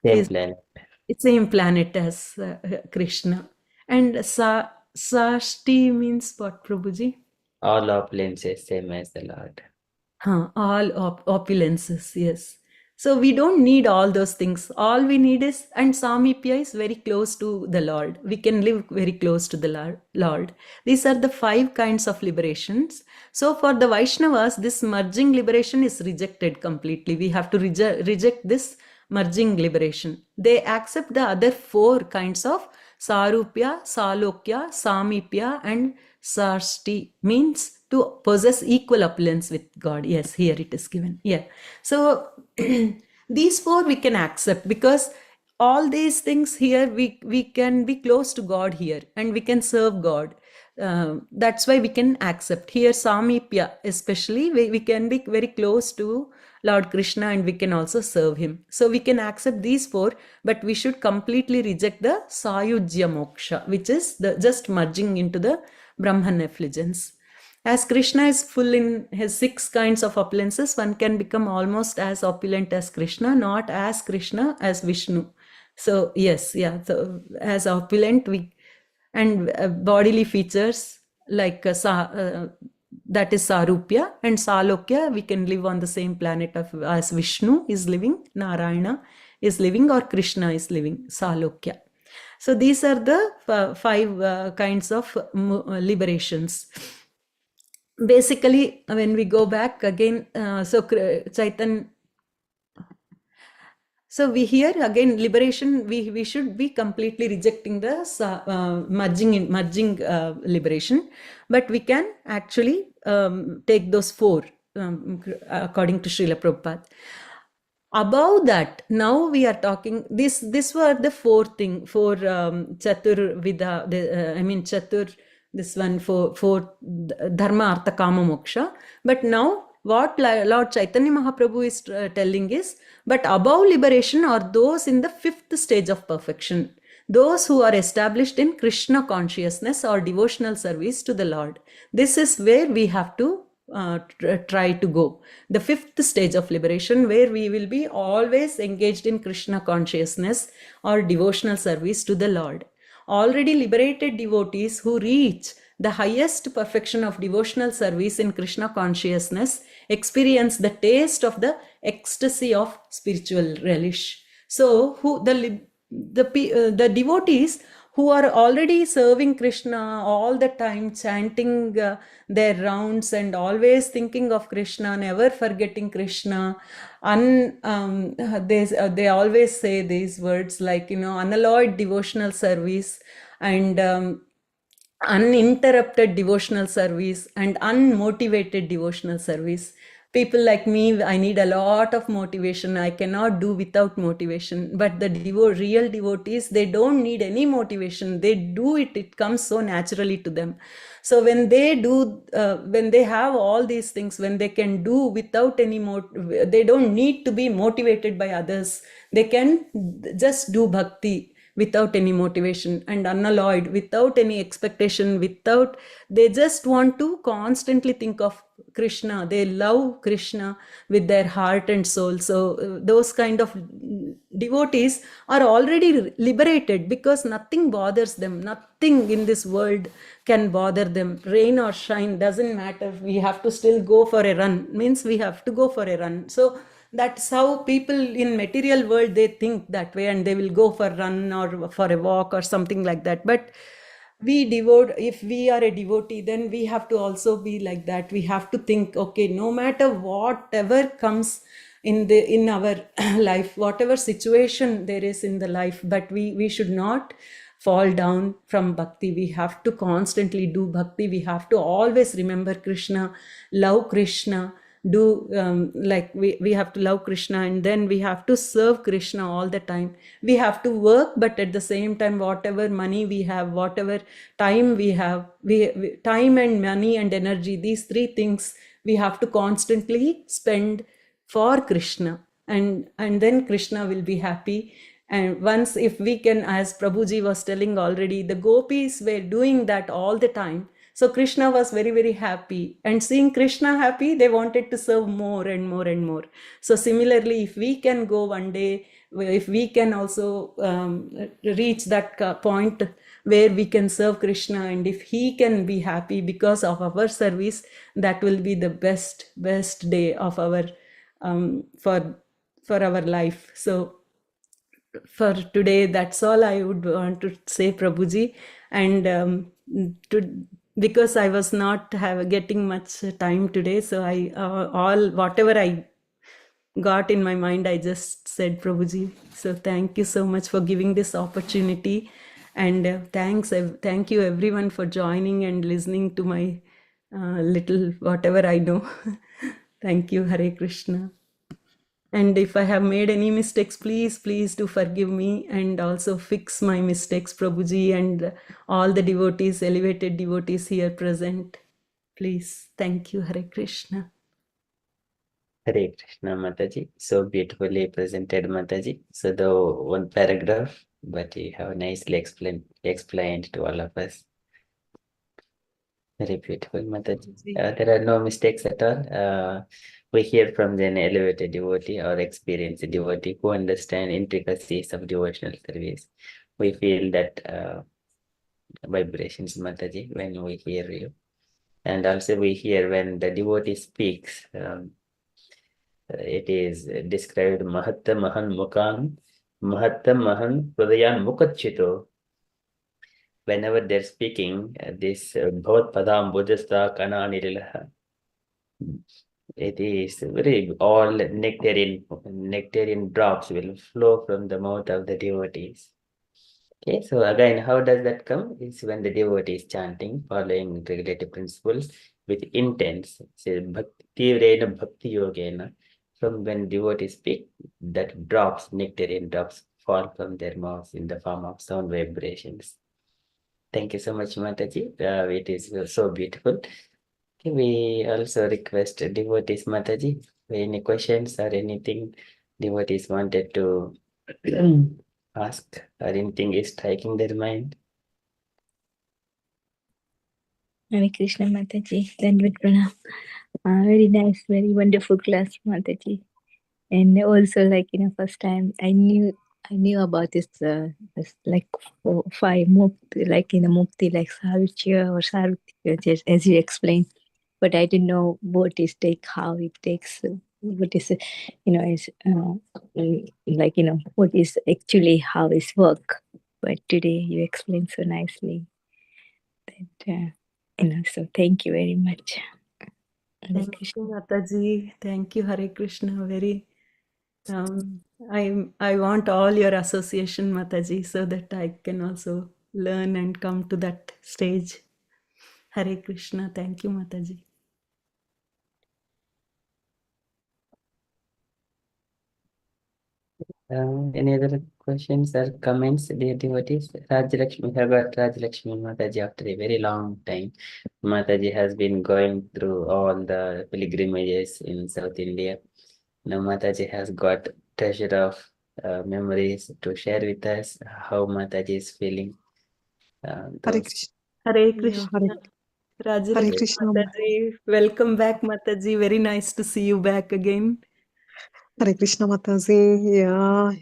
Same is. planet. It's same planet as Krishna. And Sashti means what, Prabhuji? All opulences, same as the Lord. All opulences, yes. So we don't need all those things. All we need is, and Samipya is very close to the Lord. We can live very close to the Lord. These are the 5 kinds of liberations. So for the Vaishnavas, this merging liberation is rejected completely. We have to reject this merging liberation. They accept the other 4 kinds of Sarupya, Salokya, Samipya, and Sarsti, means to possess equal opulence with God. Yes, here it is given. Yeah. So these 4 we can accept, because all these things here we can be close to God here, and we can serve God. That's why we can accept here Samipya, especially we can be very close to Lord Krishna, and we can also serve him. So we can accept these 4, but we should completely reject the Sayujya Moksha, which is the just merging into the Brahman effulgence. As Krishna is full in his 6 kinds of opulences, one can become almost as opulent as Krishna, not as Krishna, as Vishnu. So yes, yeah, so as opulent we, and bodily features like that is Sarupya, and Salokya, we can live on the same planet of as Vishnu is living, Narayana is living, or Krishna is living, Salokya. So these are the 5 kinds of liberations. Basically, when we go back again, so Chaitanya, so we here again liberation, we should be completely rejecting the merging liberation, but we can actually take those 4 according to Srila Prabhupada. Above that, now we are talking, this were the 4 thing for Chatur Vida, Chatur, this one for Dharma Artha Kama Moksha. But now what Lord Chaitanya Mahaprabhu is telling is, but above liberation are those in the 5th stage of perfection, those who are established in Krishna consciousness or devotional service to the Lord. This is where we have to try to go. The 5th stage of liberation, where we will be always engaged in Krishna consciousness or devotional service to the Lord. Already liberated devotees who reach the highest perfection of devotional service in Krishna consciousness experience the taste of the ecstasy of spiritual relish. So the devotees who are already serving Krishna all the time, chanting their rounds and always thinking of Krishna, never forgetting Krishna, they always say these words like, unalloyed devotional service, and uninterrupted devotional service, and unmotivated devotional service. People like me, I need a lot of motivation. I cannot do without motivation. But the real devotees, they don't need any motivation. They do it. It comes so naturally to them. So when they do, when they have all these things, when they can do without any they don't need to be motivated by others. They can just do bhakti without any motivation and unalloyed, without any expectation, they just want to constantly think of Krishna. They love Krishna with their heart and soul. So those kind of devotees are already liberated, because nothing bothers them. Nothing in this world can bother them. Rain or shine, doesn't matter. We have to still go for a run. Means we have to go for a run. So that's how people in material world, they think that way, and they will go for a run or for a walk or something like that. But if we are a devotee, then we have to also be like that. We have to think, okay, no matter whatever comes in our life, whatever situation there is in the life, but we should not fall down from bhakti. We have to constantly do bhakti. We have to always remember Krishna, love Krishna, do like we have to love Krishna, and then we have to serve Krishna all the time. We have to work, but at the same time, whatever money we have, whatever time we have, time and money and energy, these three things we have to constantly spend for Krishna, and then Krishna will be happy. And once, if we can, as Prabhuji was telling already, the gopis were doing that all the time. So Krishna was very, very happy. And seeing Krishna happy, they wanted to serve more and more and more. So similarly, if we can go one day, if we can also reach that point where we can serve Krishna, and if he can be happy because of our service, that will be the best day of our for our life. So for today, that's all I would want to say, Prabhuji. And because I was not getting much time today, so I all whatever I got in my mind, I just said, Prabhuji. So thank you so much for giving this opportunity, and thank you everyone for joining and listening to my little whatever I know. Thank you. Hare Krishna. And if I have made any mistakes, please do forgive me, and also fix my mistakes, Prabhuji, and all the devotees, elevated devotees here present. Please. Thank you. Hare Krishna. Hare Krishna, Mataji. So beautifully presented, Mataji. So the one paragraph, but you have nicely explained to all of us. Very beautiful, Mataji. There are no mistakes at all. We hear from an elevated devotee or experienced devotee who understand intricacies of devotional service. We feel that vibrations, Mataji, when we hear you. And also we hear when the devotee speaks, it is described Mahatta Mahan Mukan, Mahatta Mahan Pradayan Mukachito. Whenever they're speaking, this Bhavat Padam Bujasta Kana Nirilaha. It is very all nectarian drops will flow from the mouth of the devotees. Okay, so again, how does that come? It's when the devotee is chanting, following regulative principles with intents. Say Bhakti Vrena Bhakti Yogena. From when devotees speak, that drops, nectarian drops, fall from their mouths in the form of sound vibrations. Thank you so much, Mataji. It is so beautiful. Okay, we also request devotees, Mataji, any questions or anything devotees wanted to ask, or anything is striking their mind. Hare Krishna, Mataji. Dandavat Pranam. Very nice, very wonderful class, Mataji. And also, like, first time I knew about this, like 5 mukti, like mukti, like Sarutya or Sarutya, just as you explained. But I didn't know what it takes, how it takes, what is, is like, what is actually how it's work. But today you explained so nicely that, so thank you very much. Hare Thank Krishna. you, Mataji. Thank you, Hare Krishna. Very. I want all your association, Mataji, so that I can also learn and come to that stage. Hare Krishna. Thank you, Mataji. Any other questions or comments, dear devotees? Rajalakshmi, we have got Rajalakshmi Mataji after a very long time. Mataji has been going through all the pilgrimages in South India. Now Mataji has got treasure of memories to share with us, how Mataji is feeling. Hare Those Krishna. Hare Yeah, Krishna. Hare Rajalakshmi Krishna. Mataji. Welcome back, Mataji. Very nice to see you back again. Hare Krishna Mataji. Yeah,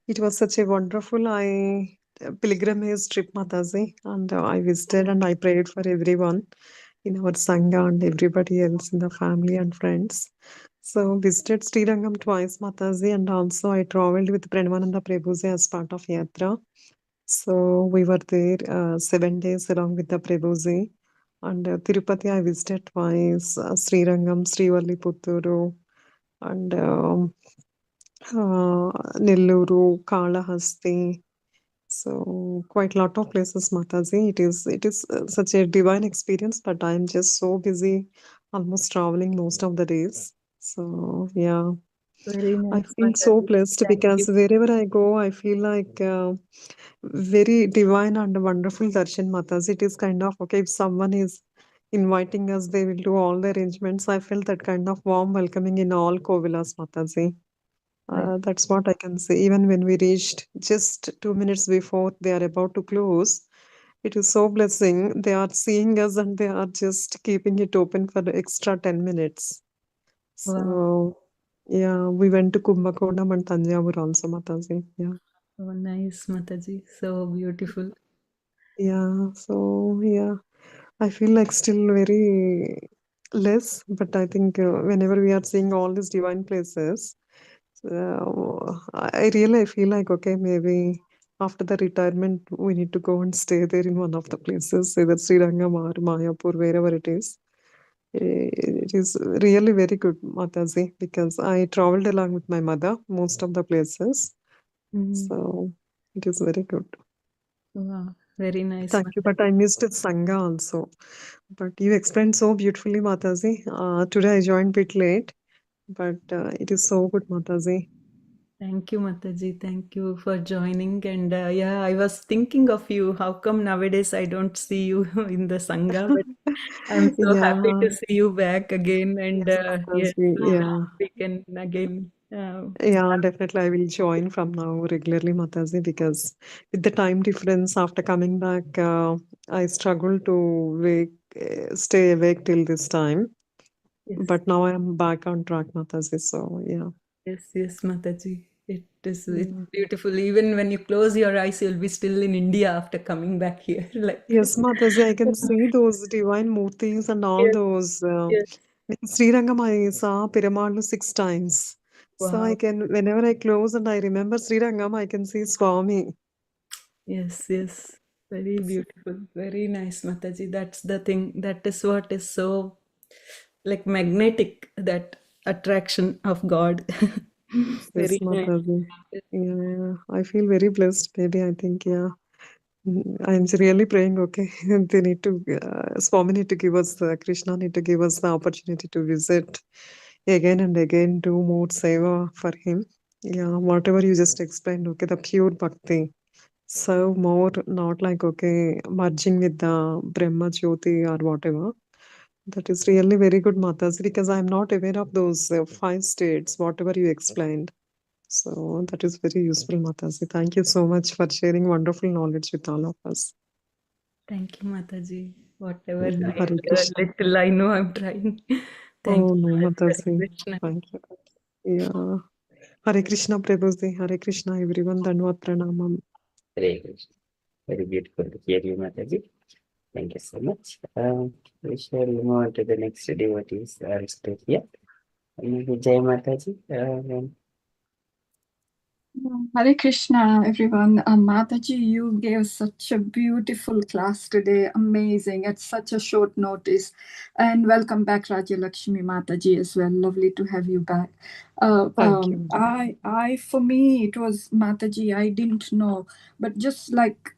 it was such a wonderful pilgrimage trip, Mataji. And I visited and I prayed for everyone in our Sangha and everybody else in the family and friends. So visited Srirangam twice, Mataji, and also I traveled with Pranavananda Prabhuji as part of Yatra. So we were there 7 days along with the Prabhuji. And Tirupati I visited twice, Srirangam, Srivalliputturu, and Nelluru, Kalahasti. So quite a lot of places, Mataji. It is such a divine experience, but I'm just so busy, almost traveling most of the days. So yeah, Very I nice, feel so Mataji. blessed Thank you. because wherever I go, I feel like very divine and wonderful darshan, Matas. It is kind of okay if someone is inviting us, they will do all the arrangements. I felt that kind of warm welcoming in all Kovilas, Mataji. That's what I can say. Even when we reached just 2 minutes before they are about to close, it is so blessing. They are seeing us and they are just keeping it open for the extra 10 minutes. Wow. So, yeah, we went to Kumbakonam and Tanjavur also, Mataji. Yeah. Oh, nice, Mataji. So beautiful. Yeah. So, yeah, I feel like still very less, but I think whenever we are seeing all these divine places, I really feel like, okay, maybe after the retirement, we need to go and stay there in one of the places, either Srirangam or Mayapur, wherever it is. It is really very good, Mataji, because I traveled along with my mother most of the places. Mm. So it is very good. Wow. Very nice, Thank you. Mataji. But I missed Sangha also. But you explained so beautifully, Mataji. Today I joined a bit late, but it is so good, Mataji. Thank you, Mataji. Thank you for joining. And yeah, I was thinking of you. How come nowadays I don't see you in the Sangha? But I'm so happy Yeah. to see you back again. And Yes, yes, Mataji. Yeah. we can again. Yeah, definitely. I will join from now regularly, Mataji, because with the time difference after coming back, I struggle to stay awake till this time. Yes, But now I am back on track, Mataji. So yeah. yes, Mataji. It's Mm. beautiful. Even when you close your eyes, you'll be still in India after coming back here. Like, Yes, Mataji, I can see those divine murtis and all yes, those. yes. In Srirangam, I saw Perumal 6 times. So I Wow. can, whenever I close and I remember Srirangam, I can see Swami. Yes. Very beautiful. Very nice, Mataji. That's the thing. That is what is so like magnetic, that attraction of God. Yes, Very nice. Mataji. Yeah, I feel very blessed. Maybe I think, yeah. I'm really praying, okay. They need to, Swami need to give us, Krishna need to give us the opportunity to visit again and again, do more seva for him. Yeah, whatever you just explained, okay, the pure bhakti. So more, not like, okay, merging with the Brahma Jyoti or whatever. That is really very good, Matas, because I'm not aware of those 5 states, whatever you explained. So that is very useful, Matasi. Thank you so much for sharing wonderful knowledge with all of us. Thank you, Mataji. Whatever Hare Krishna. little I know, I'm trying. Thank Oh you, no, Hare Matasi. Krishna. Thank you. Yeah. Hare Krishna, Prabhuji. Hare Krishna, everyone. Danvat pranamam. Very good. Very beautiful to hear you, Mataji. Thank you so much. We shall move on to the next devotees still here. Jai Mataji. Hare Krishna, everyone. Mataji, you gave such a beautiful class today. Amazing at such a short notice. And welcome back, Raja Lakshmi Mataji, as well. Lovely to have you back. Thank you. For me, it was Mataji. I didn't know, but just like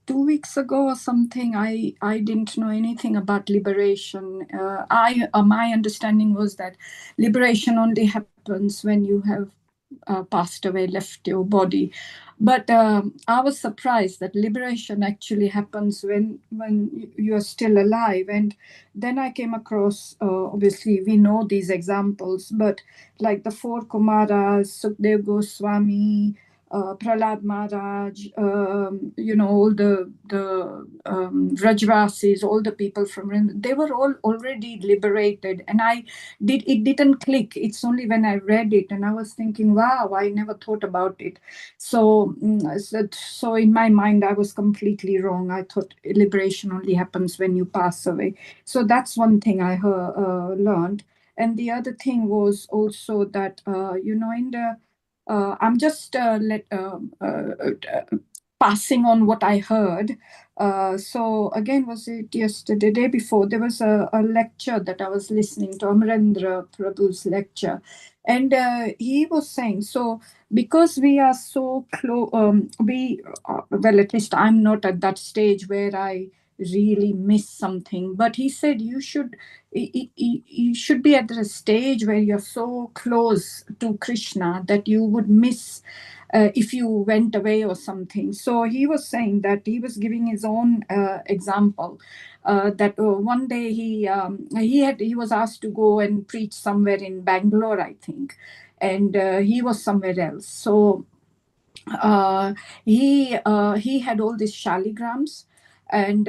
2 weeks ago or something, I didn't know anything about liberation. My understanding was that liberation only happens when you have passed away, left your body. But I was surprised that liberation actually happens when you're still alive. And then I came across, obviously, we know these examples, but like the four Kumaras, Sukdev Goswami, Prahlad Maharaj, all the Rajvasis, all the people from Vrindavan, they were all already liberated. And it didn't click. It's only when I read it and I was thinking, wow, I never thought about it. So in my mind, I was completely wrong. I thought liberation only happens when you pass away. So that's one thing I learned. And the other thing was also that, in the I'm just passing on what I heard. So again, was it yesterday, the day before, there was a lecture that I was listening to, Amarendra Prabhu's lecture. And he was saying, so because we are so close, well, at least I'm not at that stage where I really miss something. But he said you should be at a stage where you're so close to Krishna that you would miss if you went away or something. So he was saying that he was giving his own example, that one day he was asked to go and preach somewhere in Bangalore, I think, and he was somewhere else. So he had all these shaligrams, and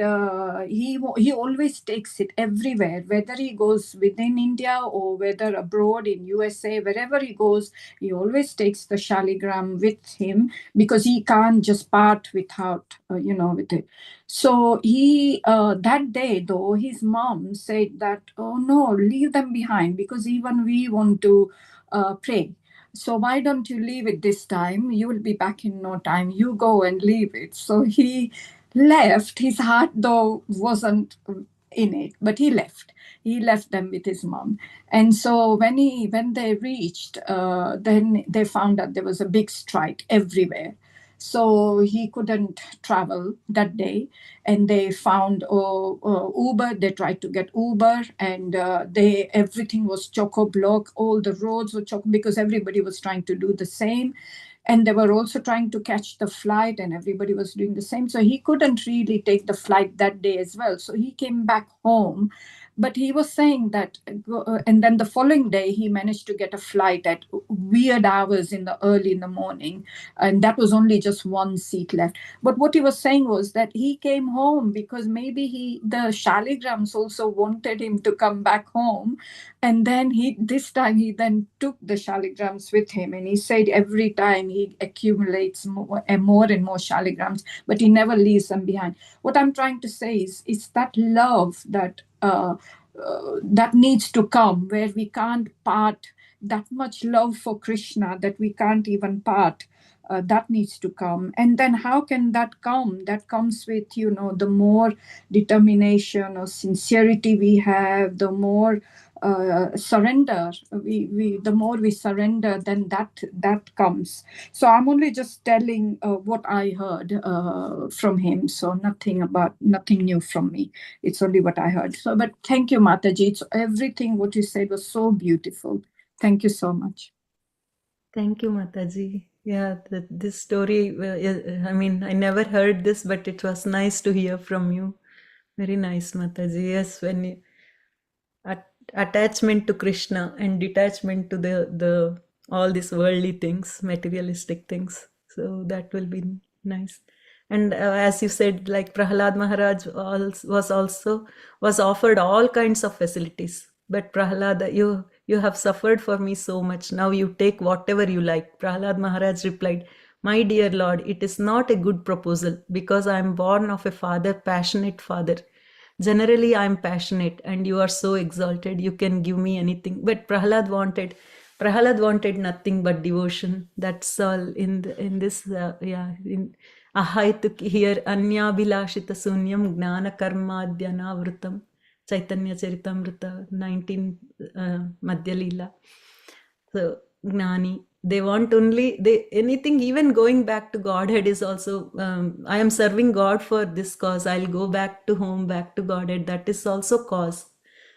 he always takes it everywhere, whether he goes within India or whether abroad in USA, wherever he goes, he always takes the shaligram with him, because he can't just part without with it. So he that day, though, his mom said that, oh no, leave them behind, because even we want to pray. So why don't you leave it this time? You will be back in no time. You go and leave it. So he left. His heart, though, wasn't in it, but he left. He left them with his mom. And so when they reached, then they found out there was a big strike everywhere. So he couldn't travel that day, and they found Uber. They tried to get Uber, and everything was choco-block. All the roads were choco, because everybody was trying to do the same. And they were also trying to catch the flight, and everybody was doing the same. So he couldn't really take the flight that day as well. So he came back home. But he was saying that, and then the following day, he managed to get a flight at weird hours early in the morning. And that was only just one seat left. But what he was saying was that he came home because maybe the shaligrams also wanted him to come back home. And then this time he then took the shaligrams with him. And he said every time he accumulates more and more shaligrams, but he never leaves them behind. What I'm trying to say is that love that that needs to come, where we can't part, that much love for Krishna that we can't even part. That needs to come. And then how can that come? That comes with, the more determination or sincerity we have, the more surrender. The more we surrender, then that comes. So I'm only just telling what I heard from him. So nothing new from me. It's only what I heard. So, but thank you, Mataji. It's everything what you said was so beautiful. Thank you so much. Thank you, Mataji. Yeah, this story, I mean, I never heard this, but it was nice to hear from you. Very nice, Mataji. Yes, when you, attachment to Krishna and detachment to the all these worldly things, materialistic things. So that will be nice. And as you said, like Prahlad Maharaj was offered all kinds of facilities. But Prahlad, you have suffered for me so much. Now you take whatever you like. Prahlad Maharaj replied, my dear Lord, it is not a good proposal, because I am born of a father, passionate father. Generally, I am passionate, and you are so exalted. You can give me anything. But Prahlad wanted nothing but devotion. That's all in this. In Ahaituk here Anya Bilashita Sunyam Gnana Karmadhyana Vritam. Chaitanya Charitamrita 19 Madhya Leela. So Gnani, they want only anything, even going back to Godhead is also, I am serving God for this cause. I'll go back to home, back to Godhead. That is also cause.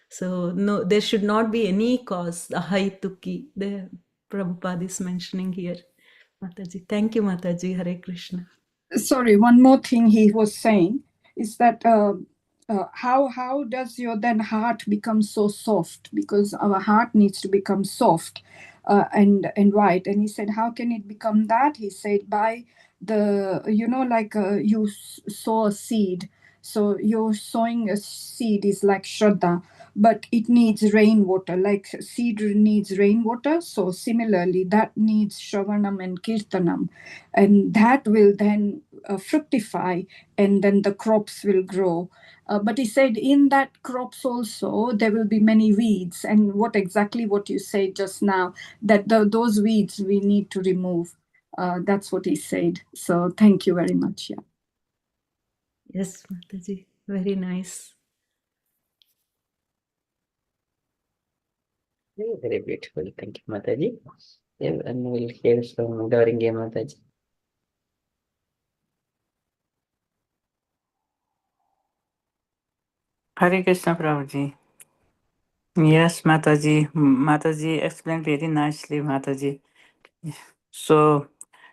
So no, there should not be any cause. Ahaituki, the Prabhupada is mentioning here. Mataji, thank you, Mataji. Hare Krishna. Sorry, one more thing he was saying is that how does your then heart become so soft? Because our heart needs to become soft and white. And he said, how can it become that? He said, by the, like you sow a seed. So you're sowing a seed is like Shraddha, but it needs rainwater, like seed needs rainwater. So similarly, that needs Shravanam and Kirtanam. And that will then fructify, and then the crops will grow. But he said in that crops also there will be many weeds, and what you said just now, that those weeds we need to remove. That's what he said. So thank you very much. Yeah. Yes, Mataji, very nice. Very beautiful. Thank you, Mataji. Yeah, and we'll hear from Gauringe Mataji. Hare Krishna, Prabhuji. Yes, Mataji. Mataji explained very nicely, Mataji. So,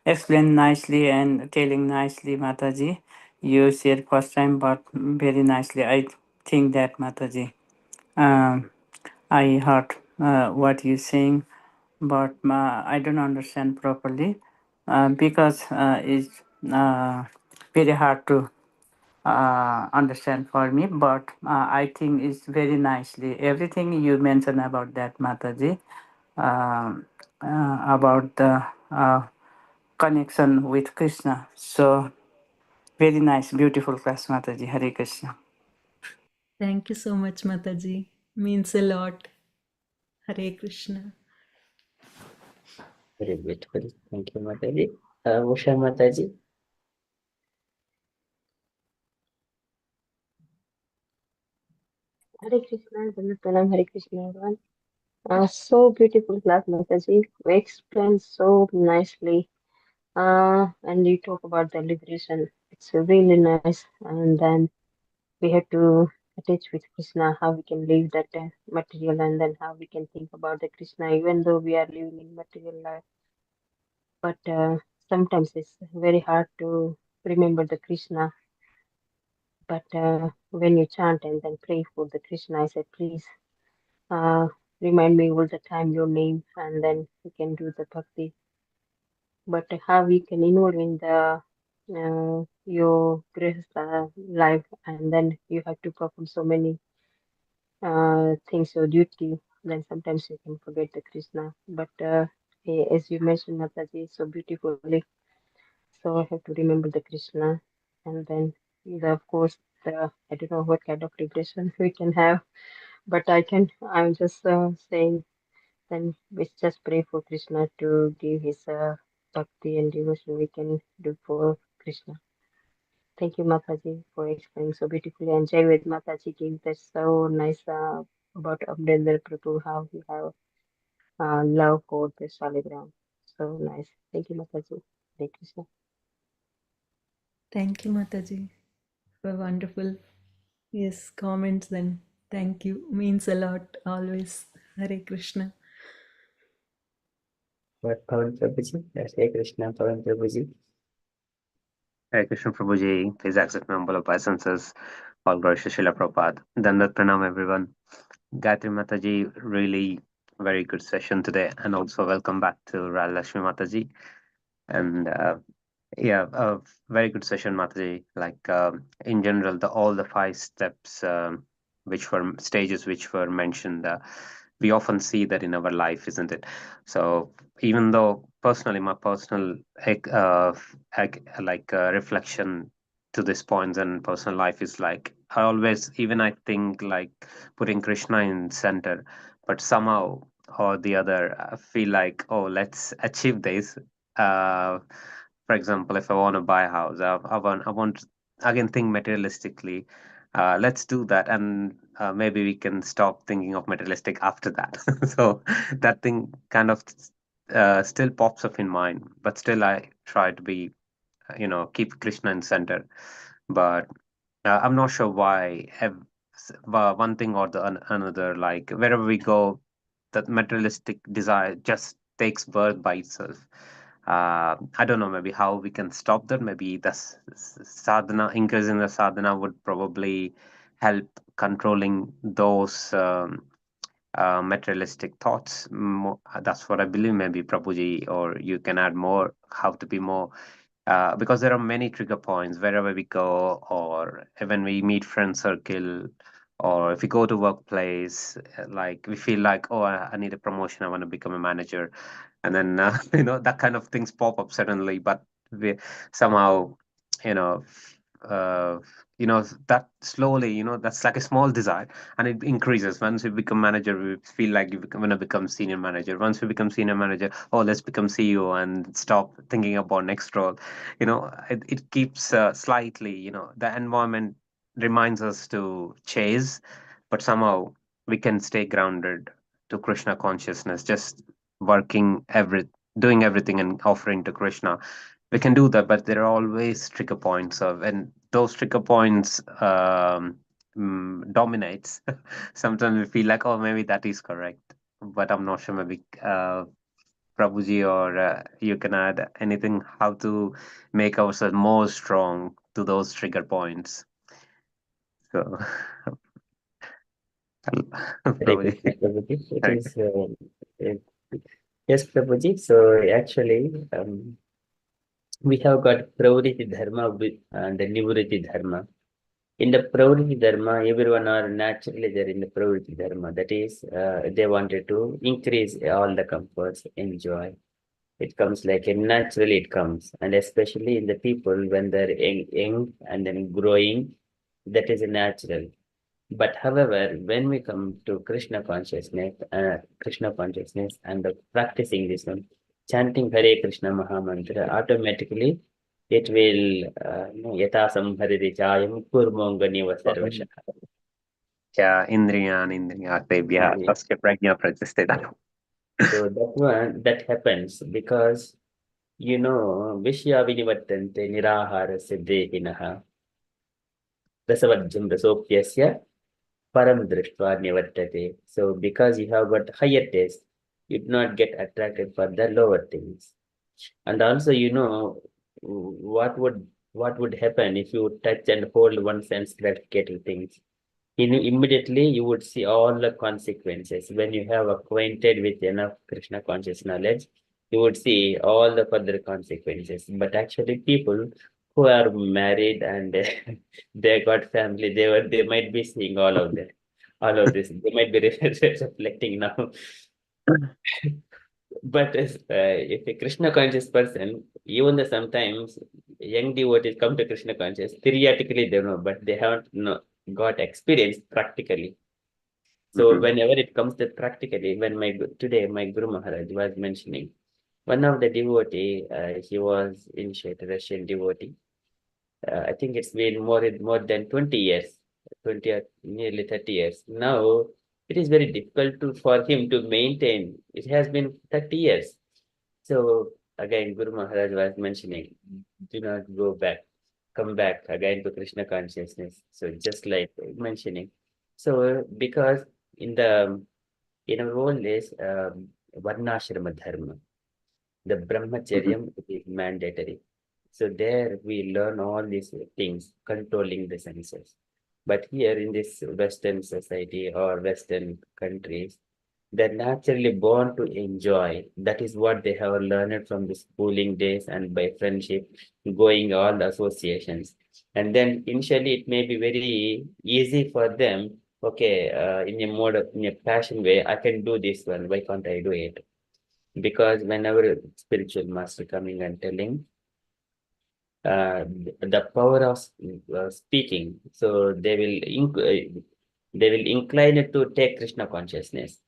explained nicely and telling nicely, Mataji. You shared first time, but very nicely. I think that, Mataji. Um, I heard what you saying, but I don't understand properly because it's very hard to understand for me. But I think it's very nicely everything you mentioned about that, Mataji, um, about the connection with Krishna. So very nice, beautiful class, Mataji. Hare Krishna. Thank you so much, Mataji. Means a lot. Hare Krishna. Very beautiful. Thank you, Mataji. Usha Mataji. Hare Krishna, Dandavat Pranam, Hare Krishna, everyone. So beautiful class, Mataji. We explained so nicely. And you talk about the liberation. It's really nice. And then we have to attach with Krishna, how we can leave that material, and then how we can think about the Krishna, even though we are living in material life. But sometimes it's very hard to remember the Krishna. But when you chant and then pray for the Krishna, I said, please uh, remind me all the time your name, and then we can do the bhakti. But how we can involve in the your grihastha life, and then you have to perform so many things, your duty, then sometimes you can forget the Krishna. But as you mentioned, Mataji, so beautifully, so I have to remember the Krishna, and then of course, I don't know what kind of liberation we can have, but I'm just saying, then we just pray for Krishna to give his bhakti and devotion we can do for Krishna. Thank you, Mataji, for explaining so beautifully. And Jai with Mataji gave that so nice about Abdendra Prabhu, how he have love for the Shaligram. So nice. Thank you, Mataji. Hare Krishna. Thank you, Mataji, for wonderful, yes, comments. Then thank you. Means a lot always. Hare Krishna. What Pawan Prabhuji? Hare Krishna, Pawan Prabhuji. Hare Krishna Prabhuji, please accept my humble obeisances. All glories to Srila Prabhupada. Dandat Pranam, everyone. Gayatri Mataji, really very good session today. And also welcome back to Ralakshmi Mataji. And yeah, a very good session, Mataji. Like in general, all the 5 steps, which were stages which were mentioned, we often see that in our life, isn't it? So even though personally, my personal reflection to this points and personal life is like I always, even I think like putting Krishna in center, but somehow or the other, I feel like, oh, let's achieve this. Uh, for example, if I want to buy a house, I want again think materialistically. Let's do that, and maybe we can stop thinking of materialistic after that. So that thing kind of still pops up in mind, but still I try to be, keep Krishna in center. But I'm not sure why one thing or the another, like wherever we go, that materialistic desire just takes birth by itself. I don't know, maybe how we can stop that. Maybe the sadhana, increasing the sadhana would probably help controlling those materialistic thoughts. That's what I believe. Maybe Prabhuji, or you can add more how to be more, because there are many trigger points wherever we go, or when we meet friend circle, or if we go to workplace, like we feel like, oh, I need a promotion, I want to become a manager, and then that kind of things pop up suddenly, but we somehow, you know uh, that slowly, that's like a small desire, and it increases. Once we become manager, we feel like we want to become senior manager. Once we become senior manager, oh, let's become CEO and stop thinking about next role. It keeps slightly, the environment reminds us to chase, but somehow we can stay grounded to Krishna consciousness, just doing everything and offering to Krishna. We can do that, but there are always trigger points of, and those trigger points dominates, sometimes we feel like, oh, maybe that is correct, but I'm not sure. Maybe Prabhuji or you can add anything how to make ourselves more strong to those trigger points. So, Hare Prabhuji. Krishna, Prabhuji. It Hare is, yes, Prabhuji. So actually, we have got Pravriti Dharma and the Nivriti Dharma. In the Pravriti Dharma, everyone are naturally there in the Pravriti Dharma. That is, they wanted to increase all the comforts, enjoy. It comes like naturally it comes, and especially in the people when they're young and then growing, that is natural. But however, when we come to Krishna consciousness and the practicing this one, chanting Hare Krishna Mahamantra, automatically it will yata samhariti chayam kurmonganiva sarvasha. Yeah, Indriya Tebhya Tasya Prajna Pratisthita. So that one that happens because Vishya Vinivartante Nirahara Siddhehinaha Rasavajjam Rasopyasya Param Drishtva Nivartate. So because you have got higher taste, you do not get attracted for the lower things. And also, what would happen if you touch and hold one sense gratificating things? Immediately you would see all the consequences. When you have acquainted with enough Krishna conscious knowledge, you would see all the further consequences. But actually, people who are married and they got family, they might be seeing all of this. They might be reflecting now. But if a Krishna conscious person, even though sometimes young devotees come to Krishna conscious, theoretically they know, but they haven't got experience practically. So whenever it comes to practically, when today my Guru Maharaj was mentioning, one of the devotee, he was initiated Russian devotee. I think it's been more than 20 years, 20 or nearly 30 years. Now it is very difficult for him to maintain. It has been 30 years. So again, Guru Maharaj was mentioning, do not go back, come back again to Krishna consciousness. So just like mentioning. So because in our old days, Varnashrama Dharma, the Brahmacharyam is mandatory. So there we learn all these things, controlling the senses. But here in this Western society or Western countries, they're naturally born to enjoy. That is what they have learned from the schooling days and by friendship, going all the associations. And then initially it may be very easy for them. Okay, in a passion way, I can do this one. Why can't I do it? Because whenever spiritual master coming and telling, the power of speaking, so they will incline it to take Krishna consciousness.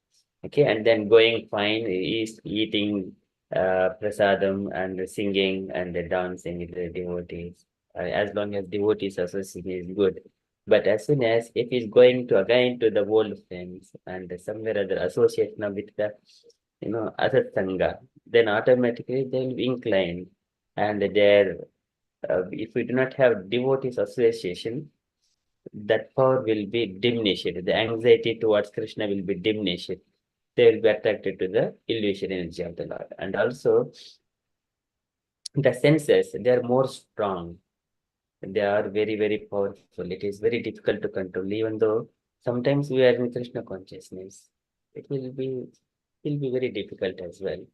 Okay, and then going fine is eating prasadam and singing and dancing with the devotees. As long as devotees association is good. But as soon as if he's going to again to the world friends and somewhere other association with the other sangha, then automatically they'll be inclined and their if we do not have devotees association, that power will be diminished. The anxiety towards Krishna will be diminished. They will be attracted to the illusion energy of the Lord. And also, the senses, they are more strong. They are very, very powerful. It is very difficult to control, even though sometimes we are in Krishna consciousness. It will be very difficult as well.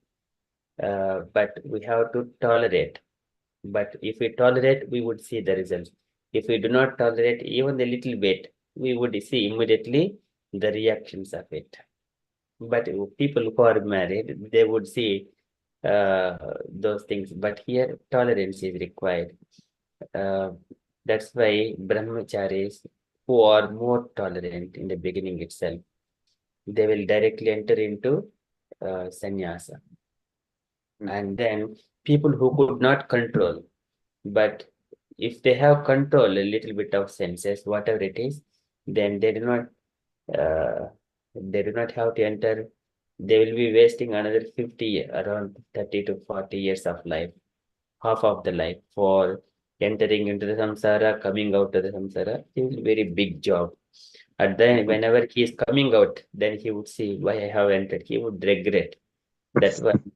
But we have to tolerate. But if we tolerate, we would see the results. If we do not tolerate even a little bit, we would see immediately the reactions of it. But people who are married, they would see those things. But here, tolerance is required. That's why brahmacharis who are more tolerant in the beginning itself, they will directly enter into sannyasa. And then people who could not control, but if they have control a little bit of senses, whatever it is, then uh, they do not have to enter. They will be wasting another 50, around 30 to 40 years of life, half of the life for entering into the samsara, coming out of the samsara. It will be a very big job. And then whenever he is coming out, then he would see why I have entered. He would regret that one.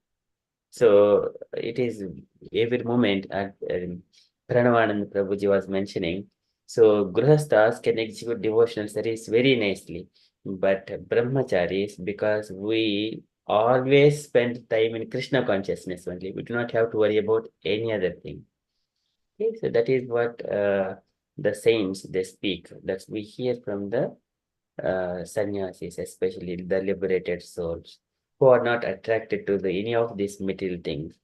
So it is every moment, Pranavanand Prabhuji was mentioning. So Grihasthas can execute devotional service very nicely, but Brahmacharis, because we always spend time in Krishna consciousness only, we do not have to worry about any other thing. Okay, so that is what the saints they speak. That we hear from the sannyasis, especially the liberated souls, who are not attracted to any of these material things.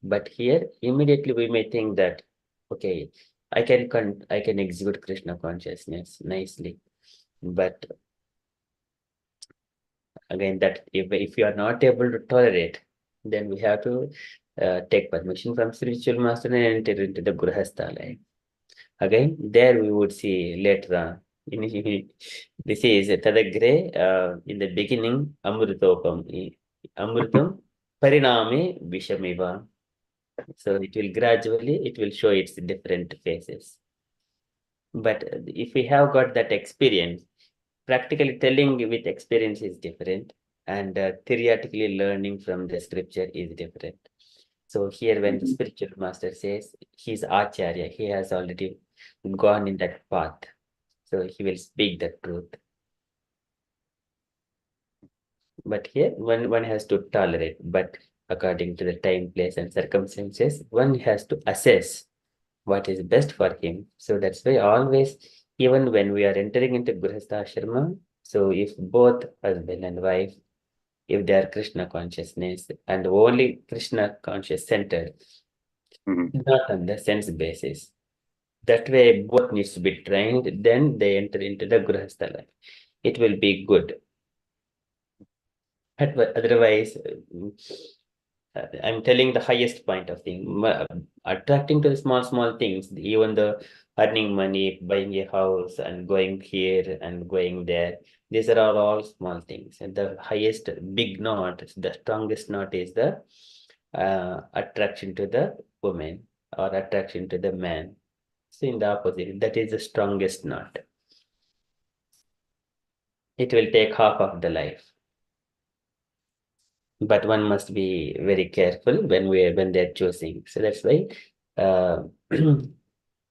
But here, immediately we may think that, okay, I can execute Krishna consciousness nicely. But again, that if you are not able to tolerate, then we have to take permission from spiritual master and enter into the Grihastha life. Again, there we would see later on. This is Tadagre, in the beginning, Amrutopam. Amrutam Pariname Vishamiva. So it will gradually, it will show its different phases. But if we have got that experience, practically telling with experience is different, and theoretically learning from the scripture is different. So here when the spiritual master says he's Acharya, he has already gone in that path. So he will speak the truth. But here one has to tolerate, but according to the time, place, and circumstances, one has to assess what is best for him. So that's why always, even when we are entering into Grihastha Ashrama, so if both husband and wife, if they are Krishna consciousness and only Krishna conscious centered, not on the sense basis, that way both needs to be trained, then they enter into the Grihastha life. It will be good. But otherwise, I'm telling the highest point of thing. Attracting to the small things, even the earning money, buying a house, and going here and going there. These are all small things. And the highest big knot, the strongest knot is the attraction to the woman or attraction to the man. So in the opposite, that is the strongest knot. It will take half of the life. But one must be very careful when they're choosing. So that's why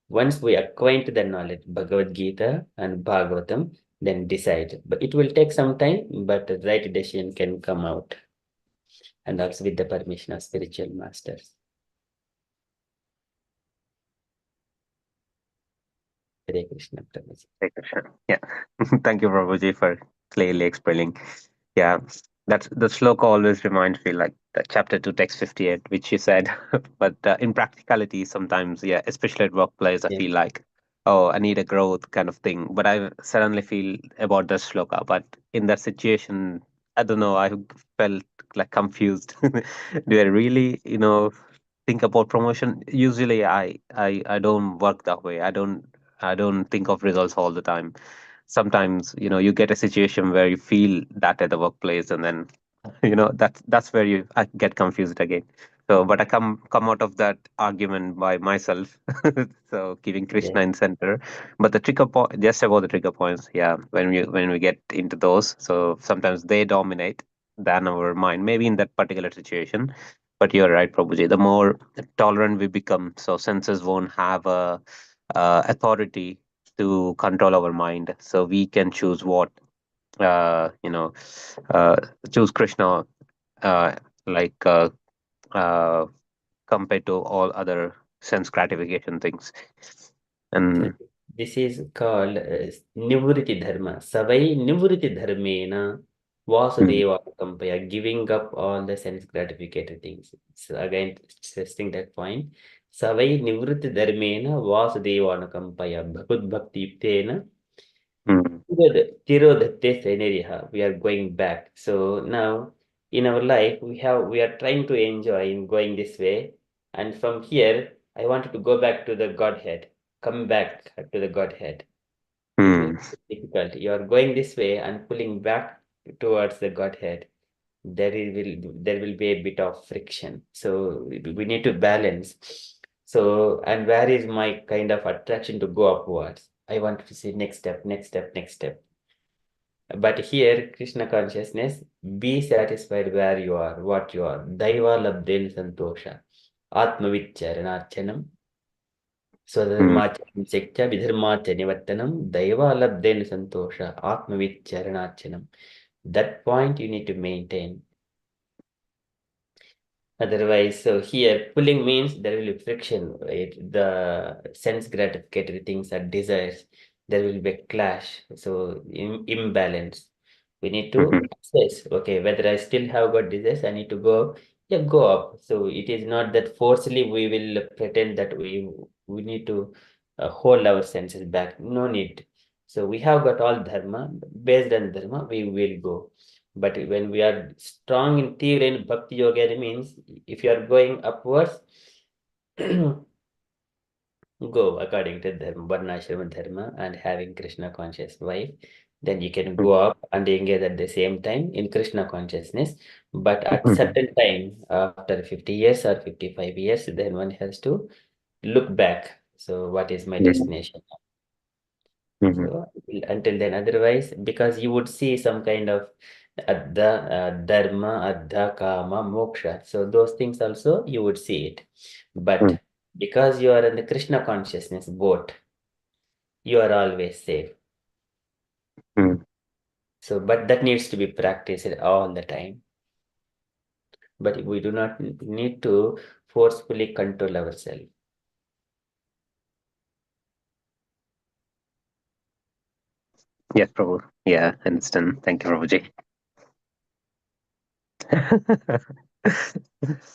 once we acquaint the knowledge, Bhagavad Gita and Bhagavatam, then decide. But it will take some time, but the right decision can come out. And also with the permission of spiritual masters. Hare Krishna, Prabhuji. Hare Krishna. Yeah. Thank you, Prabhuji, for clearly explaining. Yeah. That's the sloka always reminds me like the chapter 2, text 58, which you said. But in practicality, sometimes, yeah, especially at workplace, I Yeah. feel like, oh, I need a growth kind of thing. But I suddenly feel about the sloka. But in that situation, I don't know, I felt like confused. Do I really, think about promotion? Usually I don't work that way. I don't think of results all the time. Sometimes, you get a situation where you feel that at the workplace, and then, that's where I get confused again. So, but I come out of that argument by myself. So keeping Yeah. Krishna in center. But the trigger point, just about the trigger points, yeah, when we get into those, so sometimes they dominate than our mind, maybe in that particular situation. But you're right, Prabhuji. The more tolerant we become, so senses won't have a authority to control our mind. So we can choose what, uh, you know, uh, choose Krishna, uh, like uh, compared to all other sense gratification things. So And this is called Nivritti Dharma. Savai Nivritti Dharmena mm, Vasudeva Kampaya, giving up all the sense gratificating things. So again, stressing that point. Savai Nivritti Dharmena Vasudeva Kampaya Bhagavad Bhakti Yuktena mm, Tirodhatte Seneriha. We are going back. So now in our life we are trying to enjoy in going this way. And from here, I wanted to go back to the Godhead, come back to the Godhead. It will mm, be difficult. You are going this way and pulling back towards the Godhead. There will be a bit of friction. So we need to balance. So, and where is my kind of attraction to go upwards? I want to see next step, next step, next step. But here, Krishna consciousness, be satisfied where you are, what you are. Daiva labdel santosha. Atma vicharanachanam. Swadharmachanam sekcha vidharmacha nivattanam. Daiva labdel santosha. Atma vicharanachanam. That point you need to maintain. Otherwise, so here pulling means there will be friction, right? The sense gratificatory things are desires. There will be a clash, so imbalance. We need to assess, okay, whether I still have got desires, I need to go, yeah, go up. So it is not that forcefully we will pretend that we need to hold our senses back. No need. So we have got all dharma. Based on dharma, we will go. But when we are strong in Tivra in Bhakti Yoga, it means if you are going upwards, go according to Dharma, Varnashrama Dharma, and having Krishna conscious wife, then you can go up and engage at the same time in Krishna consciousness. But at certain time, after 50 years or 55 years, then one has to look back. So what is my destination? So until then, otherwise, because you would see some kind of dharma, adha, kama, moksha. So those things also you would see it. But because you are in the Krishna consciousness boat, you are always safe. So, but that needs to be practiced all the time. But we do not need to forcefully control ourselves. Yes, Prabhu. Yeah, understand. Thank you, Prabhuji.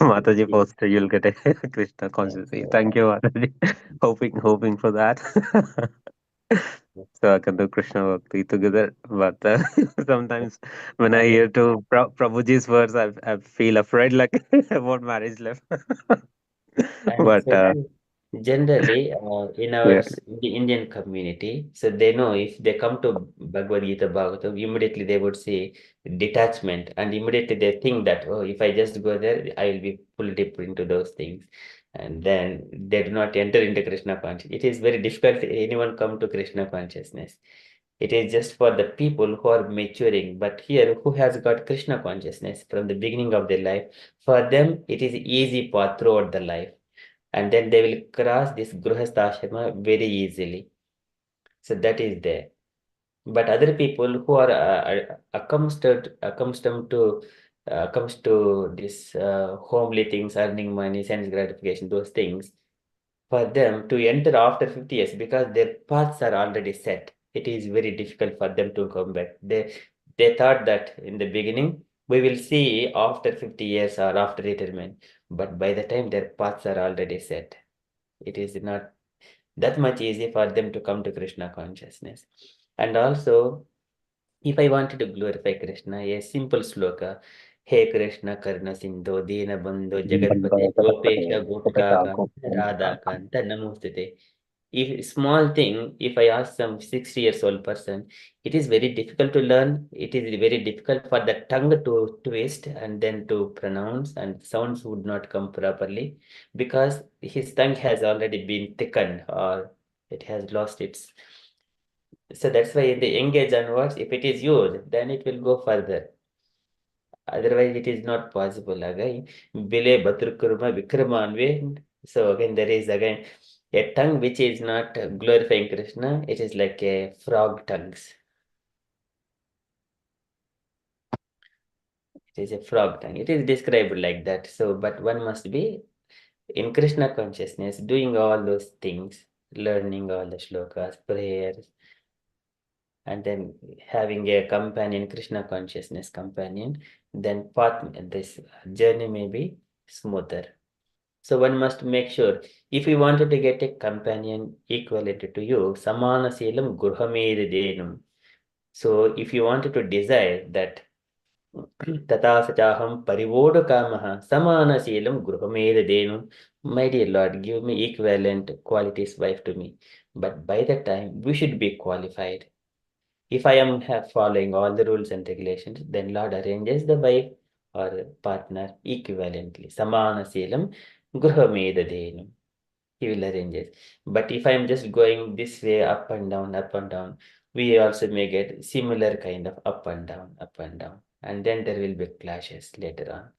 Mataji posted you'll get a Krishna consciously. Thank you, Mataji. Hoping for that. So I can do Krishna Bhakti together. But sometimes when I hear to Prabhuji's words, I feel afraid like about marriage life. And But so generally, in our yeah. the Indian community, so they know if they come to Bhagavad Gita, Bhagavatam, immediately they would say detachment, and immediately they think that, oh, if I just go there, I will be pulled deep into those things, and then they do not enter into Krishna consciousness. It is very difficult for anyone come to Krishna consciousness. It is just for the people who are maturing, but here who has got Krishna consciousness from the beginning of their life, for them it is easy path throughout the life, and then they will cross this grihastha very easily. So that is there. But other people who are accustomed to comes to this homely things, earning money, sense gratification, those things, for them to enter after 50 years, because their paths are already set, it is very difficult for them to come back. They thought that in the beginning we will see after 50 years or after retirement, but by the time their paths are already set, it is not that much easy for them to come to Krishna consciousness. And also, if I wanted to glorify Krishna, a simple sloka, Hey Krishna Karna Sindho Dina Bandho Jagatpate Gopesha Gopika Kanta Radha Kanta Namostate. If small thing, if I ask some 60 years old person, it is very difficult to learn. It is very difficult for the tongue to twist and then to pronounce, and sounds would not come properly because his tongue has already been thickened or it has lost its. So that's why in the young age onwards, if it is used, then it will go further. Otherwise, it is not possible. Again, Bile Bhatrukurma Vikramanve. So again, there is again a tongue which is not glorifying Krishna. It is like a frog tongues. It is a frog tongue. It is described like that. So, but one must be in Krishna consciousness, doing all those things, learning all the shlokas, prayers, and then having a companion, Krishna consciousness companion, then path, this journey may be smoother. So one must make sure, if you wanted to get a companion equivalent to you, samana selam gurhamed denum. So if you wanted to desire that, tata sachaham parivodu kamaha samana selam gurhamed denum, my dear Lord, give me equivalent qualities wife to me. But by that time, we should be qualified. If I am following all the rules and regulations, then Lord arranges the wife or partner equivalently. Samana selam gruhamedadenu. he will arrange it. But if I'm just going this way, up and down, we also may get similar kind of up and down, and then there will be clashes later on.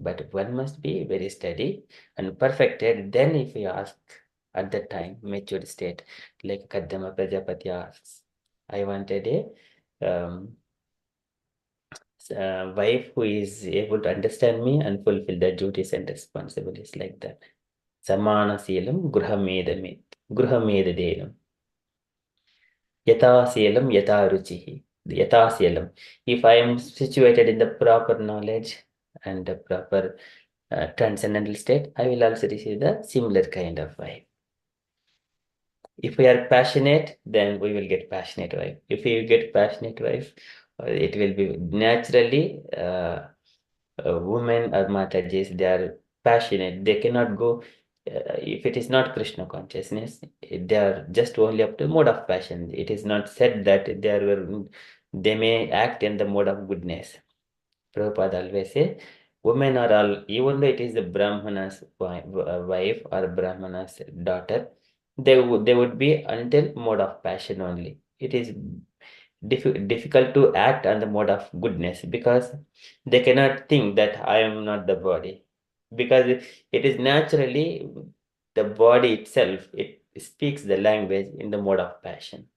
But one must be very steady and perfected. Then if we ask at that time, mature state, like Kaddama Prajapati asks, I wanted a wife who is able to understand me and fulfill their duties and responsibilities, like that. Samanaseelam Gruhamedadeenam Yataseelam Yataruchihi. Yataseelam. If I am situated in the proper knowledge and the proper transcendental state, I will also receive the similar kind of vibe. If we are passionate, then we will get passionate wife. If we get passionate wife, it will be naturally women or Matajis, they are passionate. They cannot go, if it is not Krishna consciousness, they are just only up to mode of passion. It is not said that they may act in the mode of goodness. Prabhupada always say, women are all, even though it is the Brahmana's wife or Brahmana's daughter, they would be until mode of passion only. It is difficult to act on the mode of goodness because they cannot think that I am not the body. Because it is naturally the body itself, it speaks the language in the mode of passion.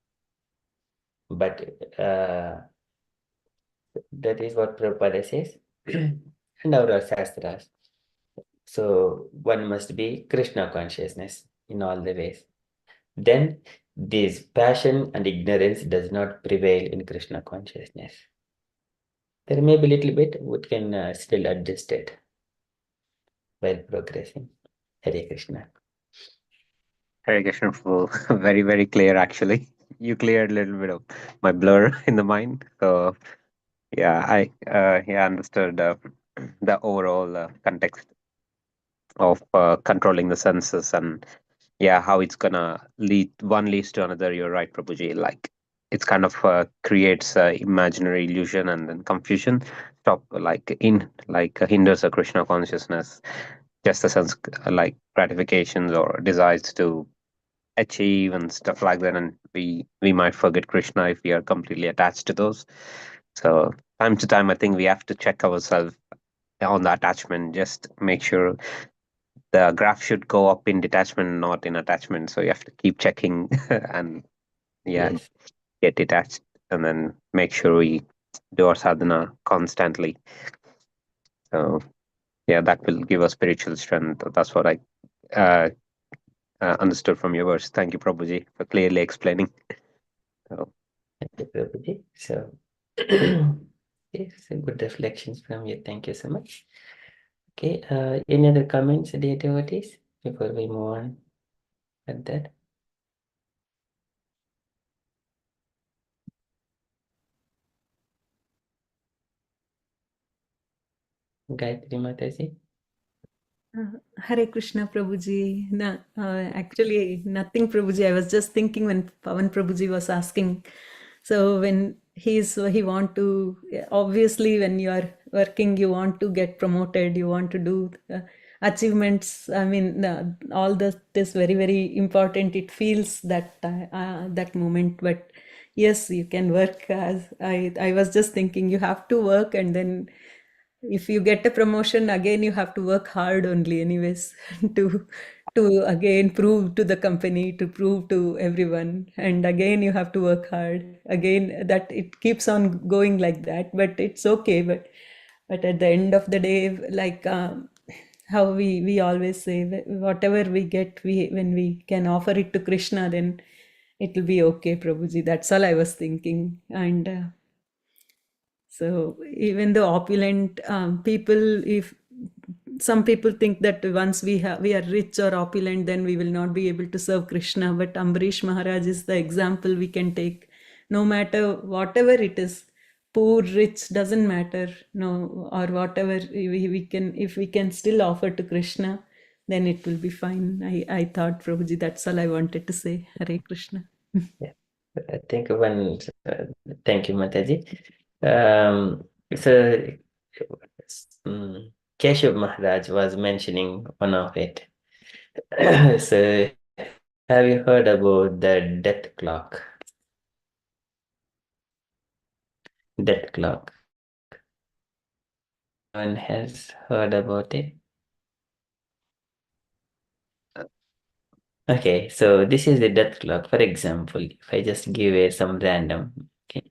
But that is what Prabhupada says and our Shastras. So one must be Krishna consciousness in all the ways. Then this passion and ignorance does not prevail in Krishna consciousness. There may be a little bit, we can still adjust it while progressing. Hare Krishna. Hare Krishna, Prabhu. Very, very clear actually. You cleared a little bit of my blur in the mind. So yeah, I understood the overall context of controlling the senses and yeah, how it's gonna lead one leads to another. You're right, Prabhuji. Like it's kind of creates imaginary illusion and then confusion. Stop hinders a Krishna consciousness. Just the sense like gratifications or desires to achieve and stuff like that, and we might forget Krishna if we are completely attached to those. So time to time, I think we have to check ourselves on the attachment. Just make sure the graph should go up in detachment, not in attachment. So you have to keep checking and Yes. get detached, and then make sure we do our sadhana constantly. So yeah, that will give us spiritual strength. That's what I understood from your words. Thank you, Prabhuji, for clearly explaining. So, Thank you, Prabhuji. So, yes, good reflections from you. Thank you so much. Okay, any other comments, dear devotees, before we move on at that? Gayatri Mataji. Hare Krishna Prabhuji. Actually, nothing Prabhuji. I was just thinking when Pavan Prabhuji was asking. So when he want to, obviously when you are working, you want to get promoted, you want to do achievements. I mean, all that is very, very important. It feels that moment. But yes, you can work as, I was just thinking you have to work, and then if you get a promotion again, you have to work hard only anyways to again prove to the company, to prove to everyone, and again you have to work hard again. That it keeps on going like that, but it's okay. But at the end of the day, like how we always say, whatever we get, we when we can offer it to Krishna, then it will be okay, Prabhuji. That's all I was thinking. And so even the opulent people, if some people think that once we are rich or opulent, then we will not be able to serve Krishna. But Ambarish Maharaj is the example we can take. No matter whatever it is, poor, rich, doesn't matter. No, or whatever we can, if we can still offer to Krishna, then it will be fine. I thought, Prabhuji, that's all I wanted to say. Hare Krishna. Yeah, I think thank you, Mataji. So Keshav Maharaj was mentioning one of it. So, have you heard about the death clock? Death clock. Anyone has heard about it? Okay, so this is the death clock. For example, if I just give some random, okay.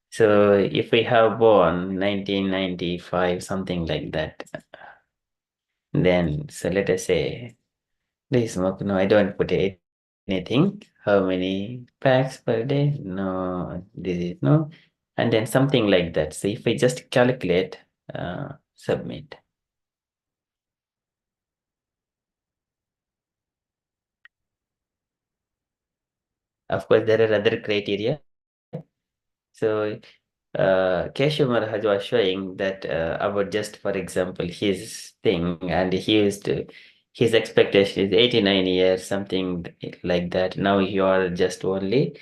So if we have born 1995, something like that, then so let us say this smoke. No, I don't put anything. How many packs per day? No, this is no, and then something like that. So if I just calculate, submit. Of course, there are other criteria. So Keshav Maharaj was showing that about just for example his thing, and he used to, his expectation is 89 years, something like that. Now you are just only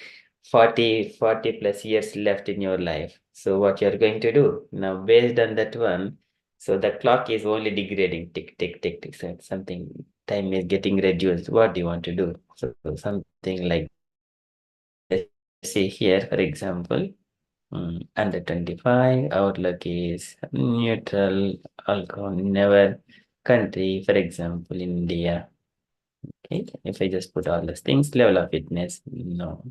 40 plus years left in your life. So what you are going to do now based on that one? So the clock is only degrading, tick tick tick tick. So something time is getting reduced. What do you want to do? So something like let's see here, for example. Under 25, outlook is neutral, alcohol, never, country, for example, India. Okay, if I just put all those things, level of fitness, no.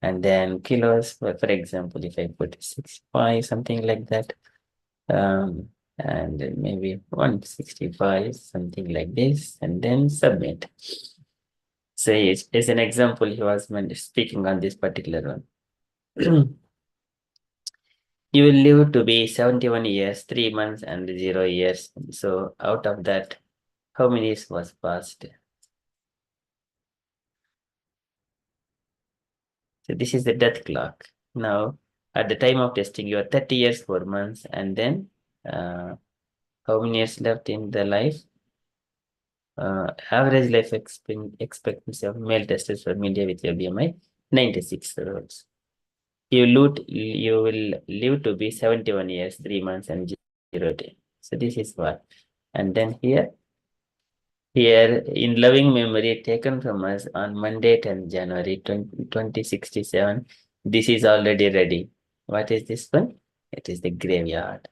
And then kilos, for example, if I put 65, something like that, and then maybe 165, something like this, and then submit. So as an example, he was speaking on this particular one. You will live to be 71 years, 3 months, and 0 years. So out of that, how many years was passed? So this is the death clock. Now, at the time of testing, you are 30 years, 4 months, and then how many years left in the life? Average life expectancy of male testers from India with your BMI 96 years. You will live to be 71 years, 3 months, and 0 day. So this is what. And then here in loving memory taken from us on Monday 10th January 2067. This is already ready. What is this one? It is the graveyard.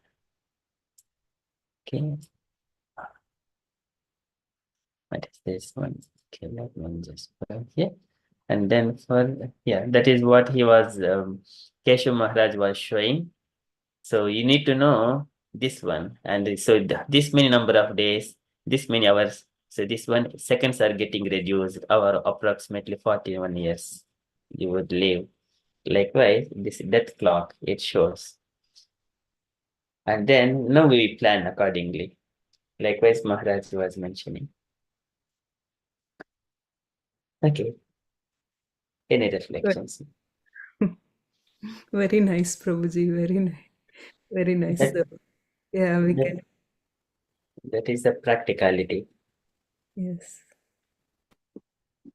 Okay. What is this one? Okay, let me just put here. And then that is what he was, Keshav Maharaj was showing. So you need to know this one. And so this many number of days, this many hours. So this one seconds are getting reduced, or approximately 41 years you would live. Likewise, this death clock, it shows. And then now we plan accordingly. Likewise, Maharaj was mentioning. Okay. Any reflections? Very nice, Prabhuji. Very nice. Very nice. That, So, yeah, we that, can. that is the practicality. Yes.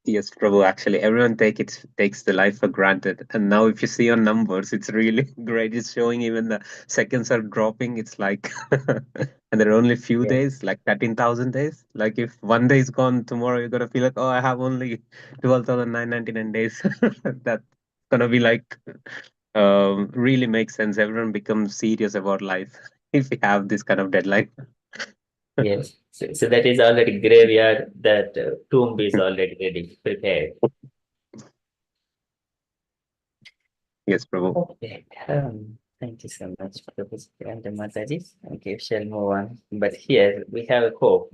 Yes, Prabhu, actually, everyone takes the life for granted. And now if you see your numbers, it's really great. It's showing even the seconds are dropping. It's like, and there are only few Yeah. days, like 13,000 days. Like if one day is gone, tomorrow you're going to feel like, oh, I have only 12,999 days. That's going to be like, really makes sense. Everyone becomes serious about life if we have this kind of deadline. Yes. So that is already graveyard, that tomb is already ready, prepared. Yes, Prabhu. Okay. Thank you so much, Professor and Mataji. Okay, shall move on. But here we have a hope,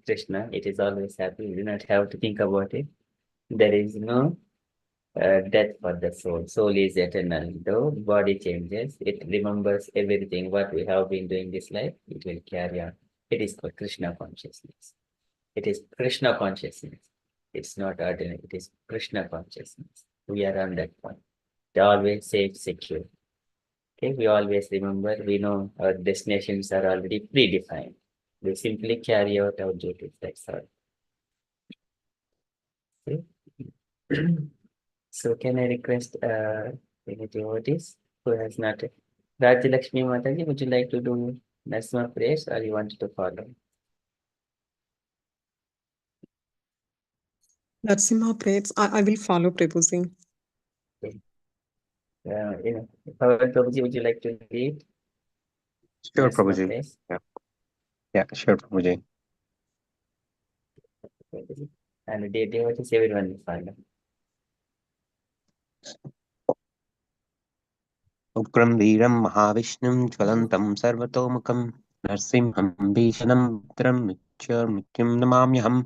Krishna. It is always happy. You do not have to think about it. There is no death for the soul. Soul is eternal. Though body changes, it remembers everything what we have been doing this life. It will carry on. It is called Krishna consciousness. It is Krishna consciousness. It's not ordinary. It is Krishna consciousness. We are on that point. They always safe, secure. Okay, we always remember, we know our destinations are already predefined. We simply carry out our duties. That's all. Okay. So can I request any devotees who has not Rajya Lakshmi Mataji, would you like to do Nasma prayers or you want to follow? Narsimha prays. I will follow Prabhuji. Pawan Prabhuji, would you like to read? Sure, Narsimha Prabhuji. prays? Yeah, sure, Prabhuji. And the devotees, everyone will follow. उग्रं वीरं महाविष्णुं ज्वलन्तं सर्वतोमुखं नरसिंहं भीषणं रुद्रं मृत्युर्मृत्युं नमाम्यहम्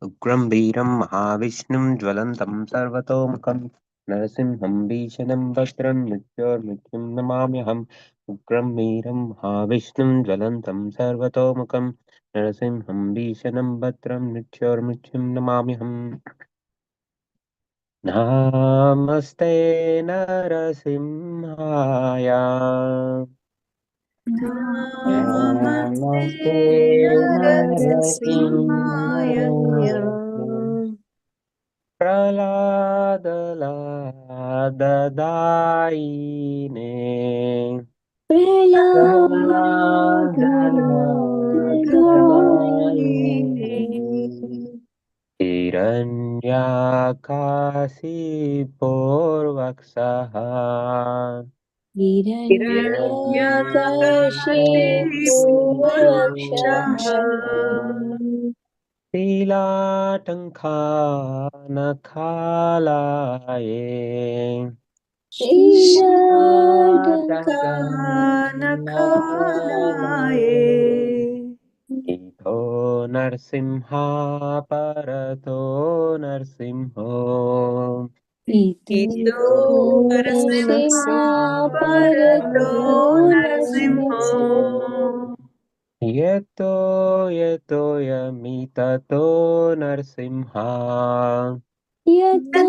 उग्रं वीरं महाविष्णुं ज्वलन्तं सर्वतोमुखं नरसिंहं भीषणं भद्रं मृत्युर्मृत्युं नमाम्यहम् उग्रं वीरं महाविष्णुं ज्वलन्तं सर्वतोमुखं नरसिंहं भीषणं भद्रं मृत्युर्मृत्युं नमाम्यहम् नमस्ते नरसिंहाय नमस्ते नमस्ते नरसिंहाय नरसिंहाय प्रह्लादलाददायिने प्रह्लादलाददायिने हिरण्याकाशिपूर्वक्षः हिरण्यकाशिपूर्वक्षः शीलाटङ्कानखालाये शीलाटङ्कानखालाये इतो नरसिंहा परतो नरसिंहो इतो इतो नरसिंहा नरसिंहा परतो परतो नरसिंहो नरसिंहो यतो यतो यमिततो नरसिंहा यतो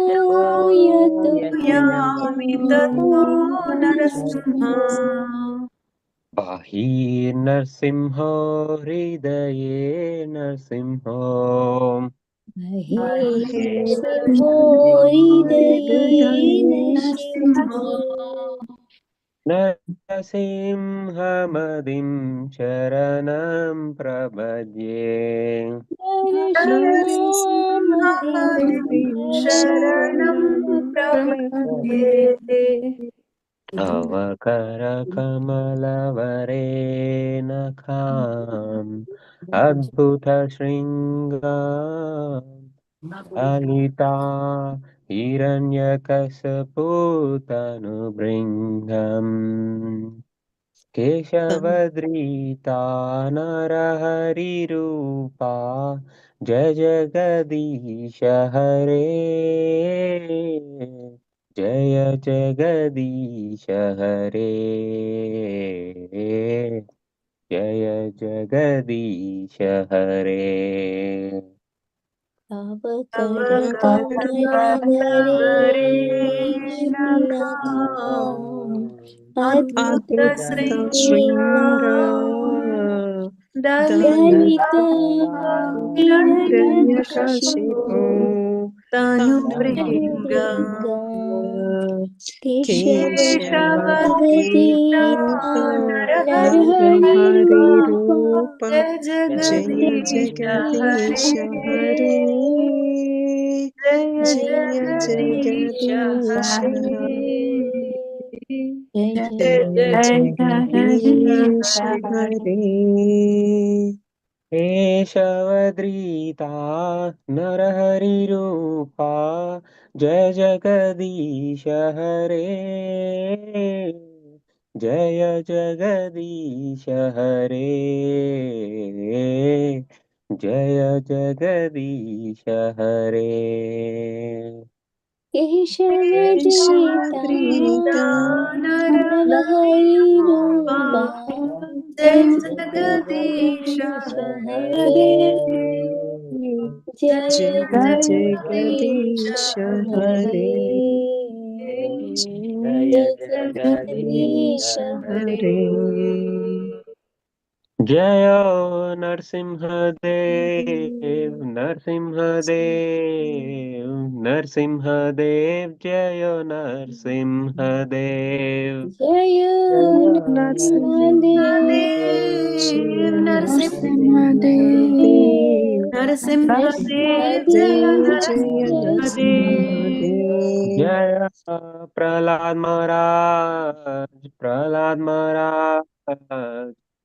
यतो यतो यामि यमितो ततो नरसिंहा नरसिंहो बाहिर्नरसिंहो हृदये नरसिंहो महेर्नरसिंहो हृदये नरसिंहो नरसिंहो नरसिंहमदिं शरणं प्रपद्ये नरसिंहमहिं शरणं शरणं प्रपद्ये तव करकमलवरेणखाम् अद्भुतशृङ्गाम् ललिता हिरण्यकशपूतनुभृङ्गम् केशवद्रीता नरहरिरूपा जय जगदीश हरे जय जगदीश हरे जय जगदीश हरे तव तव करकमलवरेणखाम् अद्भुतशृङ्ग अद्भुतशृङ्गा दलिता दलिता हिरण्यकशिपो हिरण्यकशिपो तनुभृङ्गा तनुभृङ्गा केशवदीता केशवदीता नरहरिरूपा नरहरिरूप जय जय जगदीश जगदीश हरे हरे जय जय जगदीश जगदीश हरे जय जय जय जगदीश जगदीश हरे हरे केशवद्रीता नरहरिरूपा जय जगदीश हरे जय जगदीश हरे जय जगदीश हरे केशवदीता केशवद्रीता नरहरिरूपा जय जय जगदीश जगदीश हरे हरे जय जय जय जगदीश जगदीश जगदीश हरे हरे जय जय जगदीश जगदीश हरे जय नरसिंहदेव नरसिंहदेव नरसिंहदेव जय नरसिंहदेव जय जय Narasimhadeva Shiv Narasimhadeva Narasimhadeva Narasimhadev, Jaya Jaya Narasimhadev. Jaya Prahlad Maharaj, Prahlad Maharaj,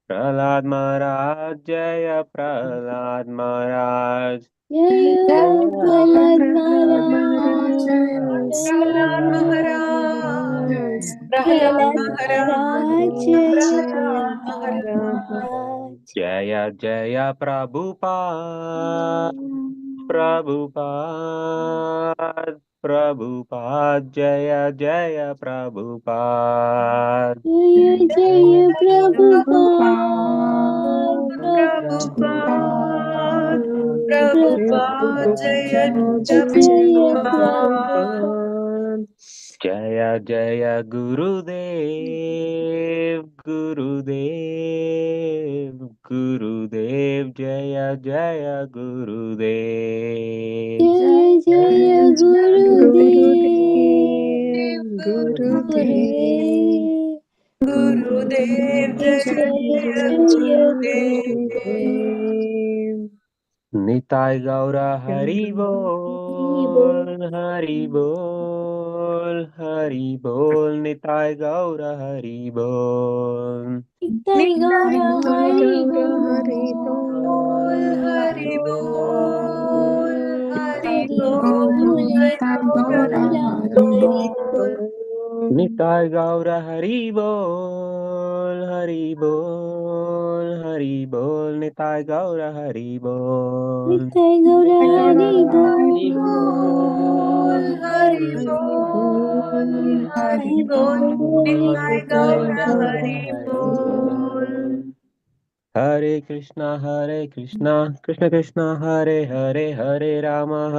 Prahlad Maharaj, Jaya Prahlad Maharaj. Jaya Prahlad Prahlad Maharaj, Maharaj, Prahlad Maharaj, Maharaj, Prahlad Prahlad Maharaj, Maharaj, Jaya Prahlad Maharaj. Maharaj. Jaya Jaya Prabhupada, Prabhupada, Prabhupada, Jaya Jaya Prabhupada. Jaya Jaya Prabhupada, Prabhupada, Prabhupada, Prabhupada, Jaya Jaya Jaya Prabhupada. Jaya Jaya Gurudev, Gurudev, Gurudev, Jaya Jaya Gurudev. Jaya Jaya Gurudev, Gurudev, Gurudev, Gurudev, Jaya Jaya Jaya Jaya Gurudev. Gurudev. Nitai Gaura Hari Gurudev. Bol, Hari Bol, Hari Bol, Nitai Gaura Hari Bol. Nitai Nitai Gaura Nitai Hari Gaura Hari Bol, Bol, Hari Bol, Hari Hari Bol, Bol, Nitai Gaura Hari Bol. Nitai Gaura Hari Bol, Hari Bol, Hari Bol, Nitai Gaura Hari Bol. Nitai Gaura Hari Hari Bol, Bol, Hari Hari Bol, Bol, Hari Bol, Hari Bol, Nitai Nitai Gaura Gaura Hari Hari Bol. Bol. Hare Krishna, Krishna Krishna, Hare Hare, Hare Rama,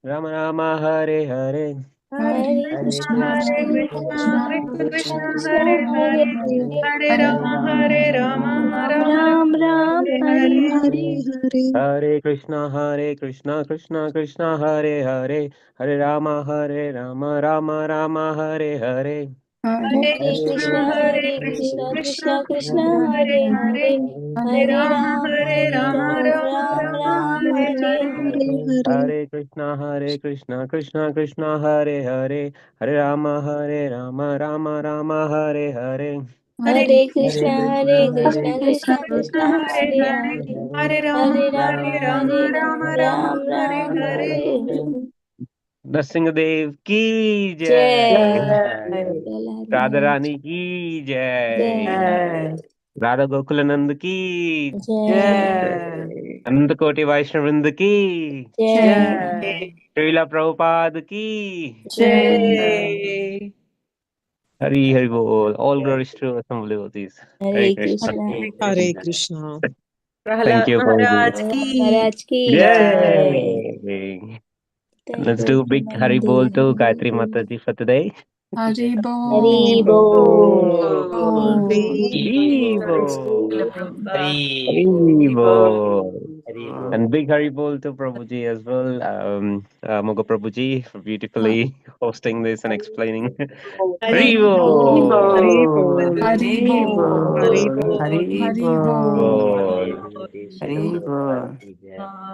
Rama Rama, Hare Hare. Hare Hare Krishna, Krishna, Hare Hare Krishna, Krishna, Krishna Krishna Krishna, Krishna, Hare Hare Hare, Hare, Hare Rama, Hare Rama, Ram Rama Ram Rama, Ram, Hare Hare Hare. Hare Hare. Hare. Hare Krishna, Krishna Hare Hare, Hare Rama, Rama Hare Hare. Hare Hare Krishna, Krishna, Hare Hare Krishna, Krishna, Krishna Krishna Krishna, Krishna, Hare Hare Hare, Hare, Hare Hare Rama, Ram, Hare Hare Rama, Ram, Rama Ram Rama, Ram, Hare Hare Hare. Hare Hare. Hare. Hare Krishna, Krishna Hare Hare, Hare Rama, Rama Hare Hare. Hare Hare Krishna, Krishna, Hare Krishna, Krishna Krishna Krishna, Krishna, Hare Hare Hare, Hare, Hare Rama, Hare Hare Ram, Rama, Hare Rama Ram, Rama, Ram Hare Ram, Hare. Hare. Nrsimhadev ki Jai. jai, Prahlad Maharaj. Radharani ki jai, Jai. Radha Gokulanand ki, Jai. Jai. Anand Koti Vaishnavrind ki, Jai. Jai. Srila Prabhupada ki. Jai. Hari Hari Bol. All glories to Assembled Devotees. Hare Hare Krishna. Krishna. Hare Krishna. Thank Prahlad you, Prabhuji. Maharaj Prahlad ki. Maharaj ki jai. Yay! Thank Let's you, do big Hari Bol Premanandi. to Gayatri Mataji for today. Hari Hari Bol. Bol. Hari Srila Bol. Prabhupada. Hari Bol. Hare And big Hari Bol to Prabhuji as well. Moga Prabhuji for beautifully hosting this and explaining. Hari Hari Bol. Hari Bol. Bol. Hari Bol. Bol. Hare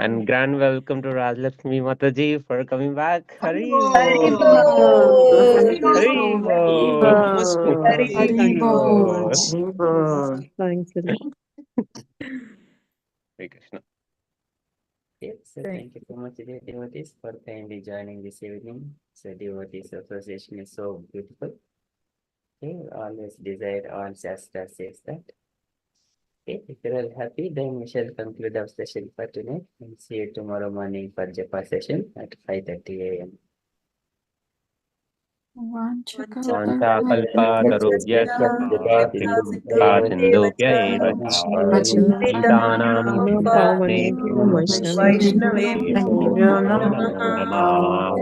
And grand welcome to Rajlakshmi Mataji for coming back. Hari Hari Bol. Bol. Hari Hari Bol. Namaste. Hari Thank you so Bol. much. Thanks a lot. Hare Krishna. Yes, so thank you so much, devotees, for kindly joining this evening. So devotees association is so beautiful. Okay, always desire all Shastra says that. Okay, if you're all happy, then we shall conclude our session for tonight and see you tomorrow morning for Japa session at 5:30 a.m. Vanta kalpa tarubhyascha Kripa kripa sindhu sindhubhya eva cha Vacha. Titanam Nama pavanebhyo Pavanebhyo Vaishnavebhyo Vaishnavebhyo Vaishnavebhyo Namo Namo Namo Namaha. Namaha. Namaha.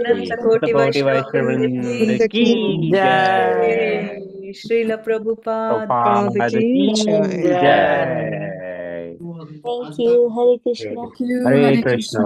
Shri Anantakoti Koti Vaishnavavrinda Vaishnavrinda ki Vrinda ki ki jai. jai. Srila Prabhupada Pada Prabhupada ki ki jai. jai. Thank you. Hare Krishna. Hare Krishna.